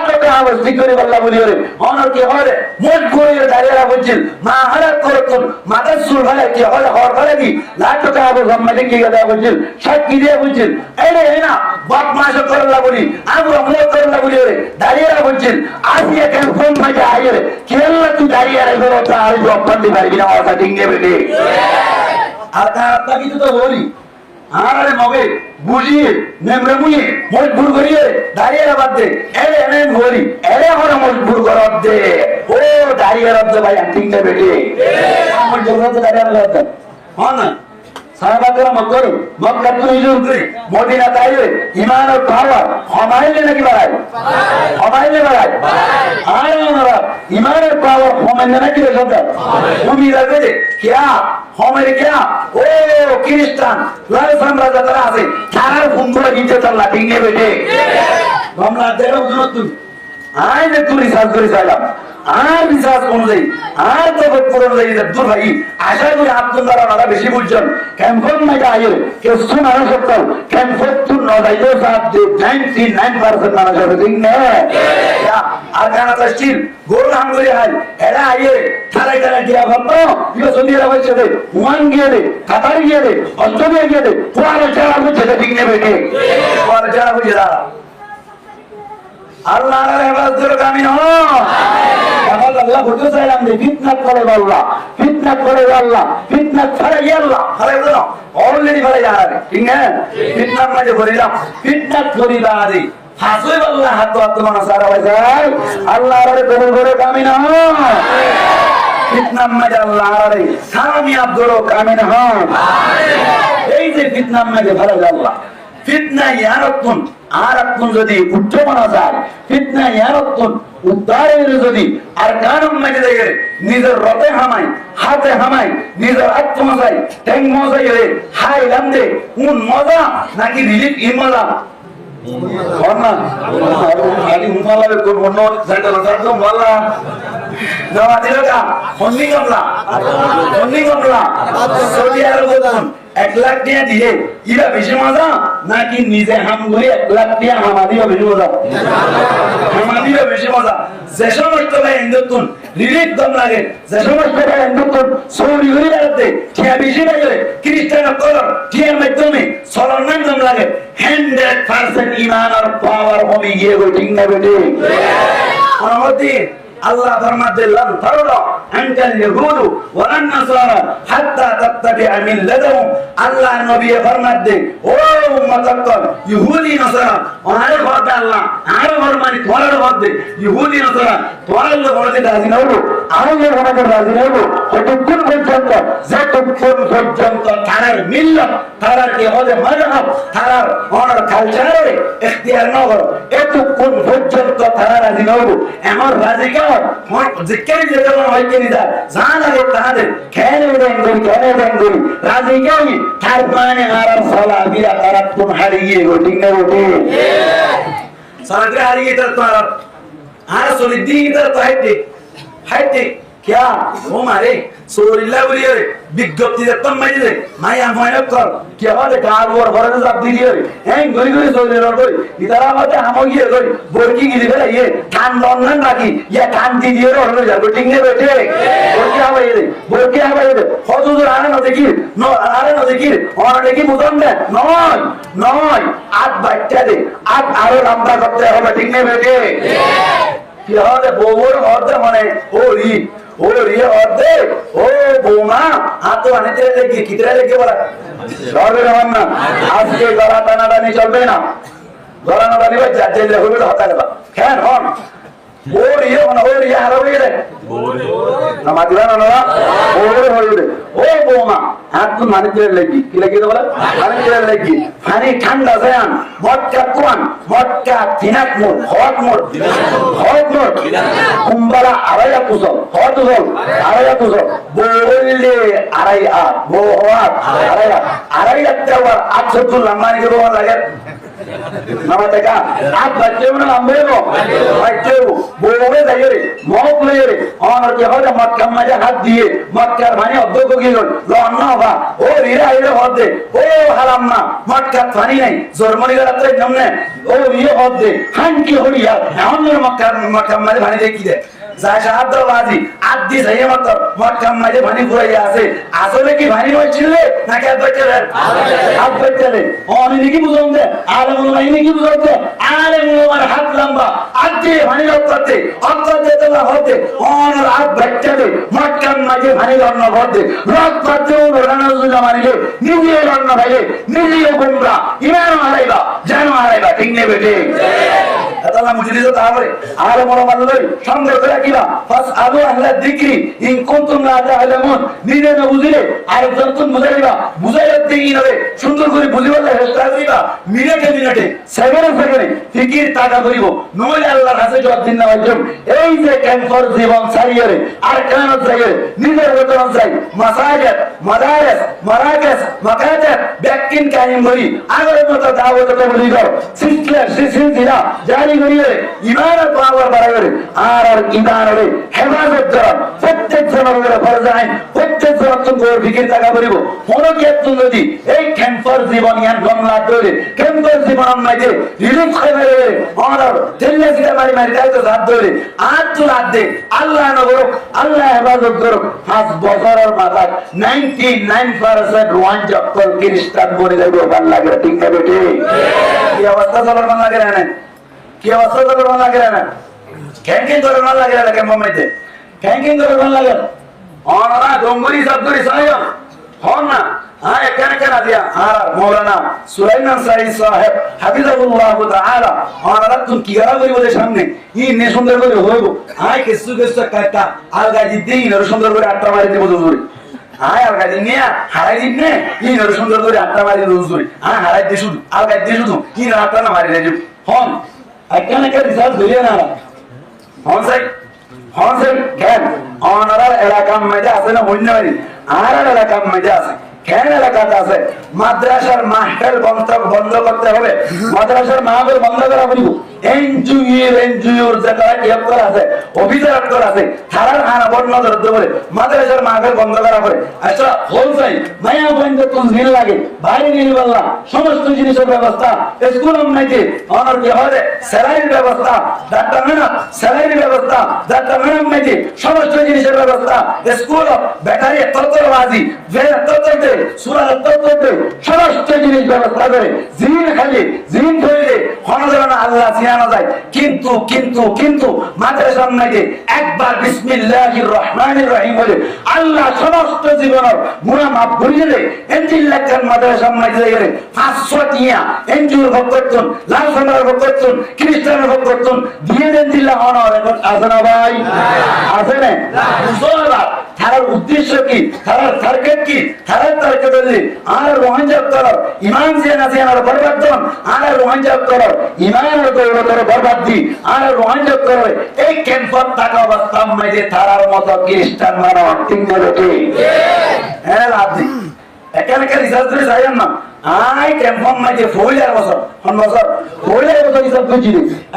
টাকা আবার সিকিউরি বল্লা বলি রে অনর কি হয় মোট করে দাঁড়িয়ে বলছিল মা হারাত করতুন মাথা চুল ভালে কি হয় হর ভালে কি লাখ টাকা আবার সম্মানে কি কথা বলছিল সাক্ষী দিয়ে বলছিল এই রে না বাপ মাস করলা বলি আমরা আমল করলা বলি রে দাঁড়িয়ে বলছিল আজকে কেন ফোন মাঝে আইয়ে রে কেল্লা তুই দাঁড়িয়ে রে বড় তা আর জব করতে পারবি না কথা ঠিক নেবে রে আর তা কিছু তো বলি আরে মগে বুঝিয়ে নেমরে মুয়ে মজবুর করিয়ে দাঁড়িয়ে বাদ দে এলে এনে বলি এলে হরে মজবুর করব দে ও দাঁড়িয়ে রাখতে ভাই ঠিক না বেটি আমার জগৎ দাঁড়িয়ে রাখতে হ্যাঁ না সাহাবারা মক্কারে মক্কা তো হিজরত করে মদিনা তাইলে ঈমান আর পাওয়ার হমাইলে নাকি বাড়ায় হমাইলে বাড়ায় আর ওনারা ঈমানের পাওয়ার হমাইলে নাকি রে সন্তান তুমি রাখবে যে কিয়া হমাইলে কিয়া ও খ্রিস্টান লাল সাম্রাজ্য যারা আছে তারা ফোন করে দিতে চাল্লা ঠিক নেবে যে আমরা দেখো তুমি আই যে তুই রিসার্চ করে চাইলাম আর রিসার্চ অনুযায়ী আর তো অনুযায়ী দূর ভাই আশা করি আপনারা ওনারা বেশি বুঝছেন ক্যাম্পন মাইটা আইয়ে কেউ শোনানো সত্ত্বেও ক্যাম্পন তুই নজাইতেও সাথ যে 99% মানুষ হবে ঠিক না আর কানাতা স্টিল গোল হাঙ্গরি হাই এরা আইয়ে থালাই থালাই দিয়া ভাবতো ইয়ে সন্ধিয়া হয়েছে দে ওয়ান গিয়ে দে কাতার গিয়ে দে অস্ট্রেলিয়া গিয়ে দে ওয়ারে চারা বুঝছে ঠিক নেবে ঠিক ওয়ারে চারা বুঝে দাঁড়া আল্লাহর ইবাদতের কামিন হও আল্লাহ বলতে চাইলাম যে ফিতনাত করে আল্লাহ ফিতনাত করে আল্লাহ ফিতনাত ছাড়া আল্লাহ হারাই দাও অলরেডি হারাই যাবে ঠিক না ফিতনাত মাঝে বলিলাম ফিতনাত করিবা আদি হাসুই আল্লাহ হাত হাত মানা সারা ভাই আল্লাহর কবুল করে কামিন হও ফিতনাত মাঝে আল্লাহর কামিয়াব করো কামিন হও এই যে ফিতনাত মাঝে ভালো আল্লাহ ফিতনা ইয়ারাতুন আরাতুন যদি উচ্চমানা যায় ফিতনা ইয়ারাতুন উদ্ধারের যদি আর কারণ মেজে দেয় নিজের রতে হামাই হাতে হামাই নিজের আত্মমজাই ট্যাং মজাই রে হাই লামদে কোন মজা নাকি রিলিফ ই মজা না আলি উমালাবে কোন অন্য সেন্টার তো বললা যাওয়া দিল কা ফন্ডিং আমলা সৌদি আরব 1 লাখ টাকা দিয়ে ইরা বেশি মজা নাকি নিজে হাম করে 1 লাখ টাকা হামাদিও বেশি মজা? হামাদিও বেশি মজা। যে সমস্ত ভাই হিন্দুত্বন রিলিফ দম লাগে, যে সমস্ত ভাই হিন্দুত্বন সৌরি ঘুরি বেড়াতে ঠিয়া বেশি লাগে, খ্রিস্টান কলর ঠিয়ার মাধ্যমে সরল নাম দম লাগে, 100% ইমান আর পাওয়ার কমে গিয়ে গো, ঠিক না বেটে? অনুমতি আল্লাহ ফরমাতে লান তারুলা আনকাল ইয়াহুদু ওয়ালান নাসারা হাত্তা তাত্তাবিআ মিল্লাতাহুম। আল্লাহ নবী ফরমাতে ও উম্মতকল ইহুদি নাসারা ওনারে বলতে আল্লাহ আর ফরমানি তোরার বলতে ইহুদি নাসারা তোরার বলতে রাজি না হলো, আল্লাহর বলতে রাজি না হলো, যতক্ষণ পর্যন্ত তারার মিল্লাত তারার কি হবে মাযহাব তারার ওনার কালচারে ইখতিয়ার না করো, এতক্ষণ পর্যন্ত তারা রাজি না হলো। এমন রাজি কেন জিজ্ঞাসা যেতে হয় কিনি যা জান আগে তাদের খেলে দেন করি রাজি কেউ তার মানে আর সালা বিরা তারা তুম হারিয়ে গো, ঠিক না গোটে? সালাতে হারিয়ে তার তো আর সলি দিন তার তো হাইটে क्या वो मारे सोरिल्ला बोलिए विज्ञप्ति देता मैं दे माया माया कर क्या बात है कार वो भरने सब दी है हैं गोरी गोरी सोरे रोड कोई इधर आ बात हम हो गए कोई बोरकी की दिखा ये कान लॉन्डन बाकी ये कान दी दिए रोड में जाकर टिंगे बैठे बोरकी आ भाई दे हो तो आने ना देखिए और देखिए मुझे नॉय आज बच्चा दे आज आरो लंबा करते हो टिंगे बैठे क्या है बोवर और दे मने ओ ये और दे ओ बोमा हाथ तो आने तेरे लेगी कितने लेके बोला शौर्य रमान ना आज के गला ताना नहीं चल पे ना गला ना नहीं बच्चा जेल ले हुए तो होता है बा क्या है और ये हरा हुए रे नमाज़ ना ना और हो रे ओ बोमा हाथ तो माने तेरे लेगी कि लेगी तो बोला माने तेरे लेगी पानी ठंडा से आन मौत का थिनक मोड़ हॉट मोड़ कुंबला आराया कुसो बोले आराया तेरा आज सब तो लंबा नहीं करो लगे नमस्ते का आप बच्चे में लंबे हो बच्चे हो बोले जाइए रे मौत ले रे और क्या होता मत कम मजा हाथ दिए मत कर भानी अब्दुल को की लौटना होगा ओ हीरा होत दे ओ हराम ना मत कर भानी नहीं जर्मनी का रात्रे नमने ओ ये होत दे हन की हो यार हम मत कम मजा भानी देखी दे जाशाद्रवादी आदि सही मत कम मजे भानी पुराई आसे আসলে কি ভানি হয়েছিলে নাকি হাত বেচলে অনেক কি বুঝাতে আলেমুল মাইনে কি বুঝাতে আলেমুল মার হাত লম্বা আদে ভানি করতে অত্যাচার দেওয়া হতে অন হাত বেচলে মক্কাম মাঝে ভানি লন্ন হতে রক করতে রানাজুল মারিলে নিজে লন্ন ভাইলে নিজে গুমরা ইমান হারাইবা জানো হারাইবা ঠিক নেই বেটে আল্লাহ মুজিদ তো তাহলে আলেমুল মাল্লাই সঙ্গে করে কিবা ফাস আদু আহলা যিকরি ইন কুনতুম লা তাআলামুন নিজে না বুঝিলে আরেকজন তুমি বুঝাইবা বুঝাইতে কি হবে সুন্দর করে বুঝিবার চেষ্টা করিবা মিনিটে সেকেন্ডে ফিকির টাকা করিব নইলে আল্লাহর কাছে জবাব দিন না ওইরকম এই যে ক্যান্সার জীবন সারিয়ে আর কেন চাইয়ে নিজের বেতন চাই মাসাজিদ মাদারিস মারাকিস মাকাতিব ব্যাকিন কায়েম করি আগের মতো দাওয়াত তবলিগ সিলসিলা জারি করিয়ে ঈমান আর পাওয়ার বাড়াইবে আর ঈমানের হেফাজত করা প্রত্যেক জনের ফরজ আইন প্রত্যেক জন করে ফিকির টাকা করিব হলো কি একটু যদি এই ক্যান্সার জীবন ইয়ান গমলা ধরে ক্যান্সার জীবন মাঝে রিলিফ করে আর দিল্লি থেকে মারি যাই তো হাত ধরে আর তো হাত দে আল্লাহ নগর আল্লাহ হেফাজত করুক 5 বছরের মাথায় 99% ওয়ান চক্কর খ্রিস্টান বনে যাবে ভাল লাগে ঠিক না বেটে কি অবস্থা চলার ভাল লাগে না কি অবস্থা চলার ভাল লাগে না ক্যান্টিন ধরে ভাল লাগে না কেমন মাইতে ক্যান্টিন ধরে ভাল লাগে অনরা ডঙ্গরি সবগুরি সাহেব হন না হ্যাঁ এখানে কেন দিয়া আর মৌলানা সুলাইমান সাইদ সাহেব হাফিজাহুল্লাহ তাআলা অনরা তুমি কি করা করিব ওদের সামনে ই নে সুন্দর করে হইব আয় কিছু কাটা আর গাজি দেই না সুন্দর করে আটটা মারি দেব জরুরি আয় আর গাজি নিয়া হারাই দিন নে ই না সুন্দর করে আটটা মারি দেব জরুরি হ্যাঁ হারাই দে শুধু আর গাজি দে শুধু ই না আটটা না মারি দেব হন এখানে কে রিসার্চ করিয়া না হন সাই কেন অনারার এলাকার মধ্যে আছে না মন্যবাড়ি আর এলাকার মধ্যে আছে কেন এলাকাতে আছে মাদ্রাসার মাহফিল বন্ধ করতে হবে মাদ্রাসার মাহফিল বন্ধ করা বলবো এনজিওর যারা ইয়াক্কর আছে অফিসার আছে তারার হানা বড় নজর দিতে বলে মাদ্রাসার মাহফিল বন্ধ করা করে আচ্ছা হোল চাই মায়া বন্ধ কোন দিন লাগে বাইরে নিয়ে বললা সমস্ত জিনিসের ব্যবস্থা স্কুল নাইতে অনার কি হয় স্যালারির ব্যবস্থা ডাক্তার মেনা স্যালারির ব্যবস্থা ডাক্তার মেনা নাইতে সমস্ত জিনিসের ব্যবস্থা স্কুল ব্যাটারি তত্ত্ববাজি ভেন তত্ত্বতে সুরার তত্ত্বতে সমস্ত জিনিস ব্যবস্থা করে জিন খালি জিন ধরে হনজরানা আল্লাহ চিনানো যায় কিন্তু কিন্তু কিন্তু মাদ্রাসার নাইতে একবার বিসমিল্লাহির রহমানির রহিম বলে আল্লাহ সমস্ত জীবনের গুনাহ মাফ করে দিলে এনজিল লেখার মাদ্রাসার নাইতে গেলে 500 টিয়া এনজিওর ভোগ করতেন লাল সামরার ভোগ করতেন খ্রিস্টানের ভোগ করতেন দিয়ে দেন দিল্লা হনর এখন আছে না ভাই আছে না বুঝলা তার উদ্দেশ্য কি তার টার্গেট কি তার টার্গেট হচ্ছে আর রোহিঙ্গা করার ইমান যে আছে আর বরবাদন আর রোহিঙ্গা করার ইমানের দৌলতের বরবাদি আর রোহিঙ্গা করার এই ক্যাম্পত থাকা অবস্থা মধ্যে তারার মতো খ্রিস্টান মানব ঠিক নেবে কি হ্যাঁ আপনি এখানে রিসার্চ করে যাইয়েন না আই ক্যাম্পম মাঝে ফইলার বছর ফইলার বছর হিসাব করছি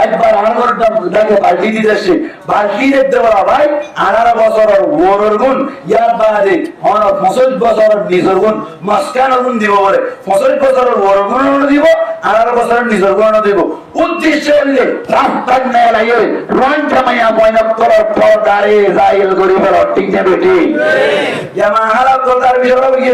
একবার আমার ডাকে বাল্টি দিতেছে বাল্টি দেখতে বলা ভাই 18 বছর ওর গুণ ইয়ার বাদে 65 বছর নিজের গুণ মাসকান গুণ দিব বলে 65 বছর ওর গুণ দিব 18 বছর নিজের গুণ দিব উদ্দেশ্য হলে রাস্তার মেলা ইয়ে রন জামাইয়া ময়না করার পর দাঁড়ে যাইল গরিবের ঠিক না বেটি ইয়া মাহারা তোর বিষয় বলি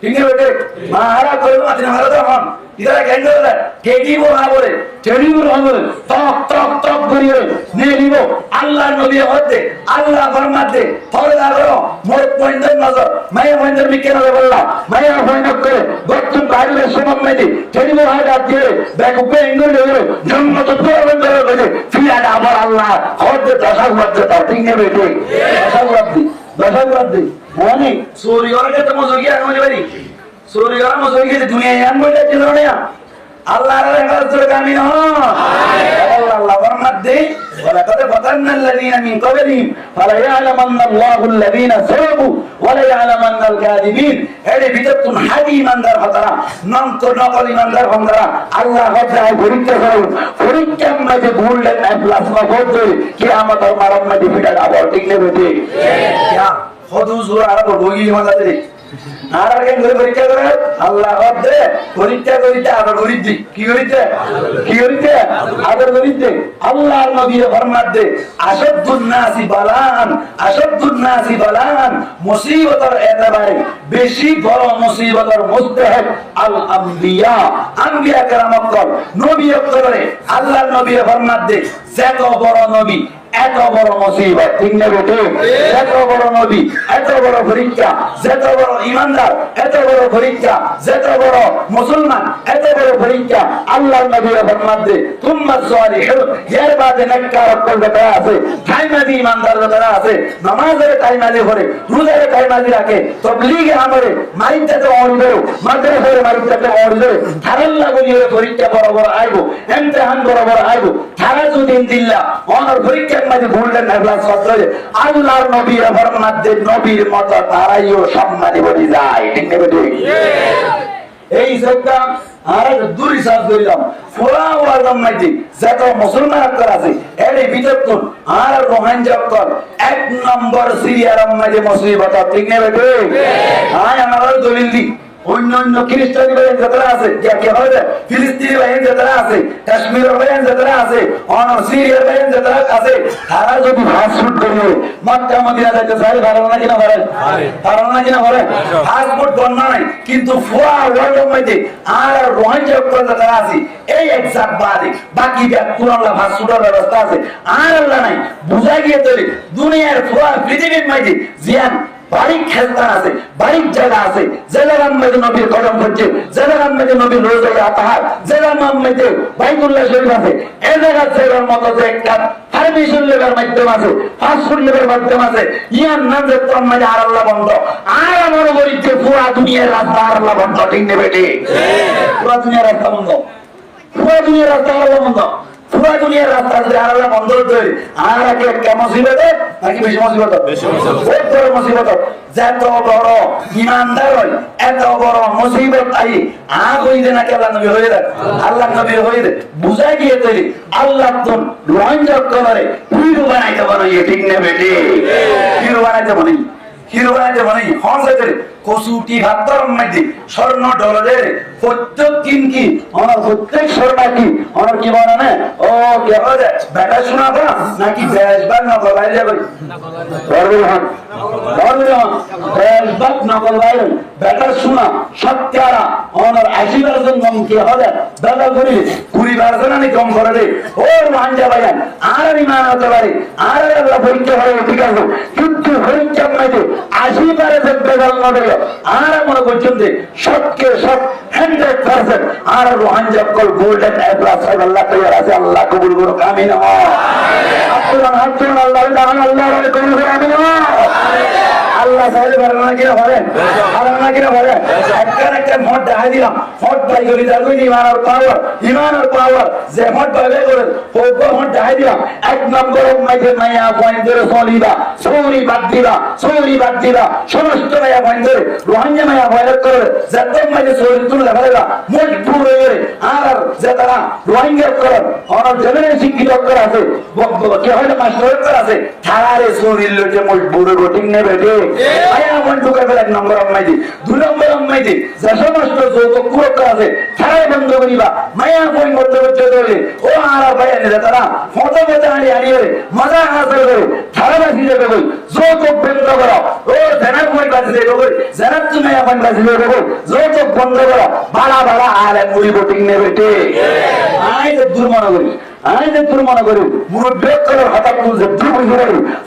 ঠিক আছে বেটে মাহারা কইল মাথা মারা তো হন ইদারা কেন করে কেডি বলা বলে চেডি বলা বলে টক টক টক করিয়ে নিয়ে নিব আল্লাহ নবী হতে আল্লাহ ফরমাতে ফরদা করো মোর পয়েন্টের নজর মায়া পয়েন্টের বিকেন বললা মায়া পয়েন্ট করে বর্তমান বাইরের সময় মেদি চেডি বলা যাচ্ছে ব্যাক উপে এঙ্গল দেবে জন্ম তো প্রবলেম করে ফিয়াটা আবার আল্লাহ হতে দশা করতে তাও ঠিক নেবে ঠিক দশা করতে মানে সূর্যকে তো মজুরি আনতে পারি সূর্যরা মজুরি খেতে দুনিয়ায় আনবো এটা ছিল না আল্লাহর হেফাজতের কামিন আল্লাহ ফরমাতে ওয়ালা কাদ ফাতান্নাল্লাযীনা মিন ক্বাবলিহিম ফালা ইয়ালামান্নাল্লাহু আল্লাযীনা সাবারু ওয়ালা ইয়ালামান্নাল কাযিবিন এর ভিতর কোন হাদি ইমানদার হতারা নাম তো নকল ইমানদার হতারা আল্লাহ হতায় পরীক্ষা করুন পরীক্ষার মধ্যে ভুললেন না প্লাজমা বলতে কিয়ামতের মারার মধ্যে ফিটা আবার ঠিক নেবে ঠিক क्या खुद हुजूर आरा बोगी मानते रे आरा के घरे परीक्षा करे अल्लाह दे परीक्षा करिते आदर करिते की करिते आदर करिते আল্লাহর নবী ফরমাতে আশাদুন নাসি বালান মুসিবতের এতবারে বেশি বড় মুসিবতের মুস্তাহিক আল আম্বিয়া কেরামত নবী করে আল্লাহর নবী ফরমাতে যত বড় নবী এত বড় মুসিবত ঠিক না বেটে এত বড় নবী এত বড় পরীক্ষা যত বড় ইমানদার এত বড় পরীক্ষা যত বড় মুসলমান এত বড় পরীক্ষা আল্লাহর নবীর ফরমাতে তুম্মা সালিহুন এর বাদে নেককার করতে আছে টাইমাদি ইমানদার যারা আছে নামাজের টাইমাদি করে রোজার টাইমাদি রাখে তাবলীগের আমলে মাইতে তো অর্ডে মাদ্রাসার মাইতে তো অর্ডে ধারাল্লা বলিয়ে পরীক্ষা বরাবর আইবো ইমতিহান বরাবর আইবো ধারা যদি দিল্লা অনর পরীক্ষা মাঝে ভুললেন আল্লাহ সত্তরে আল্লাহর নবীর ফরমাতে নবীর মত তারাইও সম্মানী বলি যায় ঠিক নেবে ঠিক এই সবটা আর দূর হিসাব করিলাম পুরা ওয়ালম মাঝে যত মুসলমান আছে এর ভিতর কোন আর রোহিঙ্গা কর এক নম্বর সিরিয়ার মাঝে মুসিবত ঠিক নেবে ঠিক আয় আমার দলিল দি অন্যান্য খ্রিস্টানি ভাই যারা আছে কি হবে ফিলিস্তিনি ভাই যারা আছে কাশ্মীরের ভাই যারা আছে অনর সিরিয়ার ভাই যারা আছে তারা যদি ফাস্টফুড করে মক্কা মদিনা যাইতে চায় ভালো না কিনা বলেন ভালো না কিনা বলেন ফাস্টফুড বন্ধ নাই কিন্তু ফুয়া ওয়ার্ল্ডের মধ্যে আর রোহিঙ্গা যারা আছে এই এক্সাক্ট বাদে বাকি পুরোনো ফাস্টফুডের ব্যবস্থা আছে আর আল্লাহ নাই বুঝা গিয়ে তবে দুনিয়ার ফুয়া পৃথিবীর মধ্যে জিয়ান বাড়ির খেলতার আছে বাড়ির জায়গা আছে জেলার মধ্যে নবীর কদম করছে জেলার মধ্যে নবীর রোজায় আতাহার জেলার মধ্যে বাইতুল্লাহ শরীফ আছে এই জায়গা জেলার মতো যে একটা পারমিশন লেবার মাধ্যম আছে ফাস্টফুড লেবার মাধ্যম আছে ইয়ার নাম যে তোর মাঝে আর আল্লাহ বন্ধ আর আমার বলিতে পুরা দুনিয়ার রাস্তা আর আল্লাহ বন্ধ ঠিক নেবে ঠিক পুরা দুনিয়ার রাস্তা বন্ধ পুরা দুনিয়ার রাস্তা আল্লাহ বন্ধ পুরা দুনিয়ার রাস্তা যদি আলাদা বন্ধ হতে আর একটা মুসিবত নাকি বেশি মুসিবত বহুত বড় মুসিবত যত বড় ইমানদার হয় এত বড় মুসিবত আই হইতে না কে আল্লাহ নবী হয়ে দেয় আল্লাহ নবী হয়ে দেয় বুঝাই গিয়ে তৈরি আল্লাহ তো রঞ্জক করে হিরো বানাইতে বানাই ঠিক না বেটি হিরো বানাইতে বানাই হিরো বানাইতে বানাই হসে কসুটি ভাতর মধ্যে স্বর্ণ ডলারের প্রত্যেক দিন কি আমার প্রত্যেক স্বর্ণা কি আমার কি বলে না ও কে বলে বেটা শোনাবা নাকি বেশবার নকল বাইরে যাবে বেশবার নকল বাইরে বেটা শোনা সত্যারা আমার 80% কম কি হবে দাদা করি 20% আমি কম করে দে ওর মানজা ভাইয়ান আর আমি মানতে পারি আর আল্লাহ পরীক্ষা হয় ঠিক আছে কিন্তু পরীক্ষা মাইতে 80% বেজাল নবে আর মনে করছেন যে সবকে সব 100% আর রোহান জক্কল গোল্ডেন এপ্লাস আল্লাহ তৈরি আছে আল্লাহ কবুল করুক আমিন আপনারা হাতজন আল্লাহ আল্লাহ কবুল করুক আমিন আল্লাহ সাহেব বারনা কিনা বলেন বারনা কিনা বলেন একটা ভোট দেখা দিলাম ভোট পাই গলি যার কই ইমান আর পাওয়ার যে ভোট পাইবে করে ও ভোট দেখা দিলাম এক নম্বর মাইতে মাইয়া পয়েন্টের সলিবা সৌরি বাদ দিবা সমস্ত মাইয়া পয়েন্টের রোহাঙ্গা মাইয়া পয়েন্ট করে যত মাইতে সৌরি তুলে ফেলেবা মোট পুরো হয়ে আর যে তারা রোহাঙ্গা করে আর জেনারেল শিক্ষিত করে আছে কে হয়তো মাস্টার করে আছে থারে সৌরি লোকে মোট পুরো গোটিং নেবে মায়া পয়েন্ট ঢুকে ফেলে এক নম্বর মাইতে দুই নম্বর মাইতে যে সমস্ত যৌতুক কুরক আছে থারে বন্ধ করিবা মায়া পয়েন্ট বন্ধ করতে দেবে ও আর ভাইয়া নিলে তারা ফটো মতো হারিয়ে মজা হাসিল করে থারা বাসি যাবে বই যৌতুক বন্ধ করো ও জেনার পয়েন্ট বাসি যাবে বই জেনার তুমি এখন বাসি যাবে বই যৌতুক বন্ধ করো বাড়া আর এক মুড়ি বোটিং নেবে আই যে দুর্মনা করি মুরব্বী করে হঠাৎ তুলছে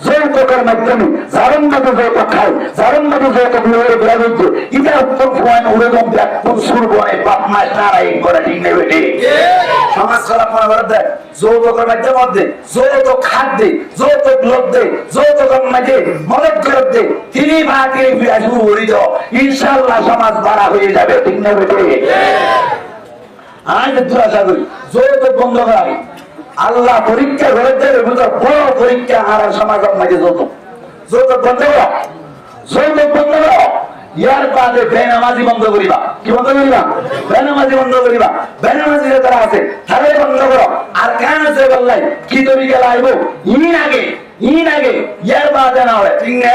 যৌতুকের মাধ্যমে যারণ মতো যৌতুক খায় যারণ মতো যৌতুক নিয়ে বেড়া দিচ্ছে এটা উত্তর পয়েন্ট উড়ে গম ব্যাকুল সুর বনে বাপ মাস নারাই করে ঠিক নেবে সমাজ খারাপ মনে করে দেয় যৌতুকের মধ্যে যৌতুক খাদ্যে যৌতুক লোক দে যৌতুকের মাঝে মদত করে দে তিনি বা তিনি শুরু করি দাও ইনশাল্লাহ সমাজ বাড়া হয়ে যাবে ঠিক নেবে আজ দুরাশা করি যৌতুক বন্ধ করা আল্লাহ পরীক্ষা করেছে বড় পরীক্ষা আর সমাজের মাঝে যৌতুক বন্ধ করো যৌতুক বন্ধ করো ইয়ার বাদে বেনামাজি বন্ধ করিবা কি বন্ধ করিবা বেনামাজি বন্ধ করিবা বেনামাজি যারা আছে তাদের বন্ধ করো আর কেন আছে বললাই কি তরিকা লাইব ইন আগে ইয়ার বাদে না হয় ঠিক না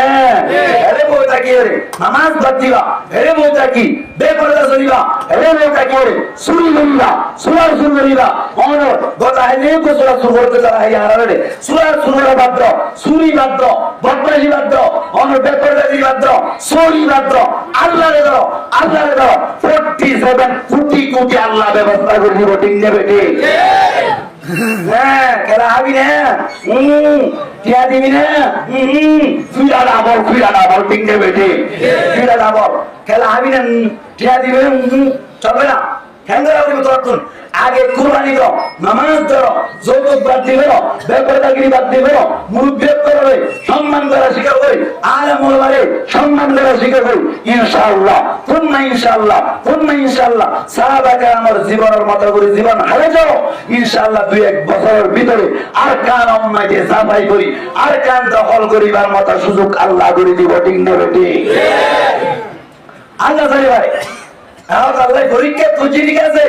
এরে বউটা কি রে নামাজ বাদ দিবা এরে বউটা কি বেপরদা চলিবা এরে বউটা কি রে চুরি করিবা সুরার চুর করিবা অন গোটা হেলে গোসরা চুর করতে যারা হাই হারারে সুরার চুরা বাদ দাও চুরি বাদ দাও বদমাশি বাদ দাও অন বেপরদাজি বাদ দাও চুরি বাদ দাও আল্লাহরে দাও 47 কোটি আল্লাহ ব্যবস্থা করে দিব ঠিক নেবে ঠিক হ্যাঁ কেন আবি না টিয়া দিবি না ফিরা ডাবল ঠিক নেবে ঠিক ফিরা ডাবল খেলা আবি না টিয়া দিবে চলবে না কেন তোর আগে কুরবানি দাও নামাজ ধরো যৌতুক বাদ দিবে বেপরদাগিরি বাদ দিবে মুরব্বী করে সম্মান করা শিকার করি আলে মোলারে সম্মান করা শিকার করি ইনশাআল্লাহ সাহাবাকে আমার জীবনের মতো করে জীবন হারে যাও ইনশাআল্লাহ 2-1 বছরের ভিতরে আর কান অন্যায়কে সাফাই করি আর কান দখল করিবার মতো সুযোগ আল্লাহ করে দিব ঠিক নেবে ঠিক আল্লাহ জানি ভাই আল্লাহ পরীক্ষা তুলছি ঠিক আছে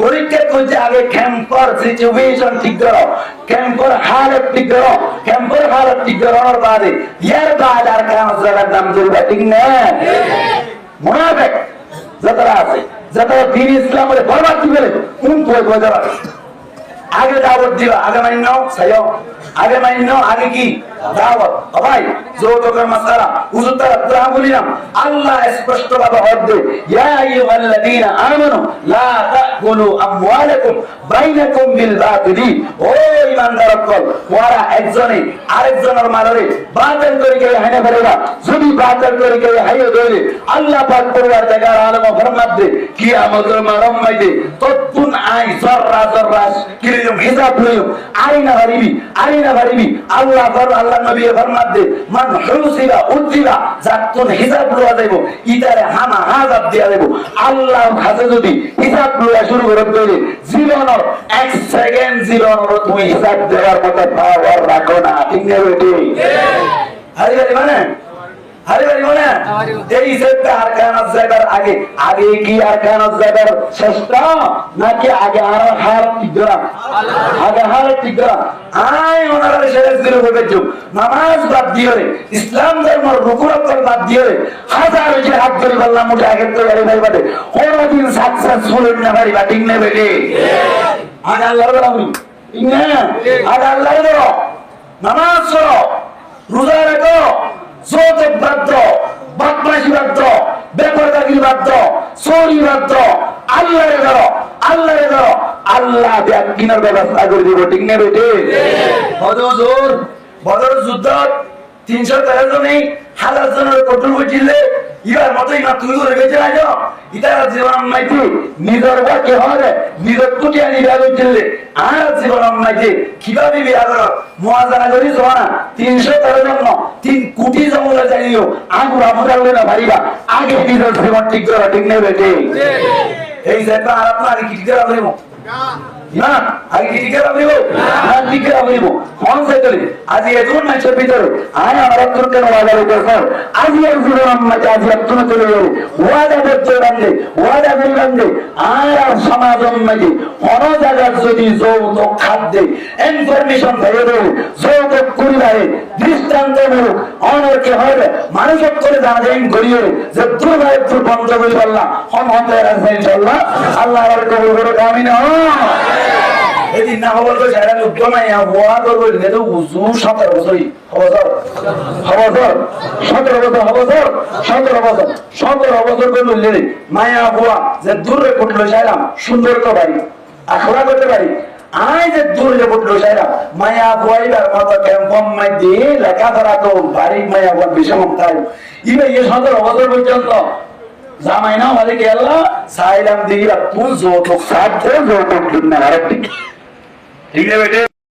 পরীক্ষা করছে আগে ক্যাম্পার সিচুয়েশন ঠিক করো ক্যাম্পার হালত ঠিক করার বাদে ইয়ার বাদ আর কান নাম করবে ঠিক না মুনাফিক যারা আছে যারা দিন ইসলামের বরবাদ করে কোন যারা আগে দাওয়াত দিবা আগে মাইনাও সাইও আগে মাইনাও আগে কি দাওয়াত ভাই যৌতুকের মাসআলা হুজুর তারা বলিলাম আল্লাহ স্পষ্ট ভাবে হদ্দে ইয়া আইয়ুহাল্লাযীনা আমানু লা তাকুলু আমওয়ালাকুম বাইনাকুম বিল বাতিলি ও ঈমানদারগণ ওরা একজনে আরেকজনের মালরে বাতিল করে কে হানে ফেলেবা যদি বাতিল করে কে হাইয়ে দেবে আল্লাহ পাক পরওয়ার জায়গার আলম ফরমাতে কিয়ামতের মারমাইতে ততুন আই জররা কিরকম হিসাব লইও আইনা ভারিবি আল্লাহ আল্লাহ নবী ফরমাত দে মান হুসিবা উদ্দিবা যাতুন হিসাব লওয়া যাইবো ইতারে হামা হাজাব দিয়া দেব আল্লাহ কাছে যদি হিসাব লওয়া শুরু করে দিলে জীবনের 1 সেকেন্ড জীবনের তুমি হিসাব দেওয়ার মতো পাওয়ার রাখো না ঠিক না বেটি হারি হারি মানে এই হিসেবটা আরকানাত যাইবার আগে কি আরকানাত যাইবার চেষ্টা নাকি আগে আর হার টিকরা আগে হার টিকরা আয় ওনারা শেষ দিলে হবে নামাজ বাদ দিয়ে ইসলাম ধর্মের রুকুরাত বাদ দিয়ে হাজার যে হাত ধরে বললাম মুঠে আগে তো গাড়ি ভাই বাদে কোনদিন সাকসেসফুল না পারি বা ঠিক না বেটে আগে আল্লাহর বলা বলি ঠিক না আগে আল্লাহর বলো নামাজ পড়ো রোজা রাখো যৌতুক বাধ্য বদমাশি বাধ্য বেপরদাগি বাধ্য চুরি বাধ্য আল্লাহরে ধরো আল্লাহ কিনার ব্যবস্থা করে দিব ঠিক না বেটে বদর যুদ্ধ 313 জনেই 1000 জনের কঠোর হয়েছিলে ইয়ার মতোই না তুই ধরে বেঁচে নাই ইতারা জীবন মাইতে নিজের বাকি হবে নিজের টুটি আনি বিয়া করছিলে আর জীবন মাইতে কিভাবে বিয়া করো মুয়াজানা করি জোয়ানা 313 জন 3 কোটি জমলে যাইও আগুরা ফুটালে না ভারিবা আগে নিজের জীবন ঠিক করো ঠিক নেই বেটে এই যেটা আর আপনার কি ঠিক করে বলবো না আগে কি ঠিক করে বলবো না ঠিক করে বলবো কোন সাইকেলে আজ এজন মানুষের ভিতরে আয় আমরা করতে ওয়াদা করতে আজ এর জীবন আমাকে আজ তুমি চলে যাবে ওয়াদা করতে বান্ধে ওয়াদা করে বান্ধে আর সমাজ মাঝে কোন জায়গায় যদি যৌতুক খাদ্য ইনফরমেশন ধরে দেবে যৌতুক পরিবারে দৃষ্টান্তমূলক অনেকে হবে মানুষের করে জানা যায় গড়িয়ে যে দুর্ভাগ্য বন্ধ করে পারলাম হন হতে রাখবে ইনশাআল্লাহ আল্লাহ আর কবুল করে আমিন এদিন না হবল তো যারা লোক নাই ওয়া করবে এটা উজু 17 বছরই হবছর 17 বছর করলে মায়া বুয়া যে দূরে পড়লো চাইলাম সুন্দর তো বাড়ি আখড়া করতে পারি আই যে দূরে পড়লো চাইলাম মায়া বুয়াইবার মতো কম মাই দিয়ে লেখাপড়া তো বাড়ি মায়া বুয়া বিষম তাই ইবে 17 বছর পর্যন্ত জামাই না বলে কি আল্লাহ চাইলাম দিই তুই যৌতুক সাথে যৌতুক না আরেকটি ঠিক আছে বেটে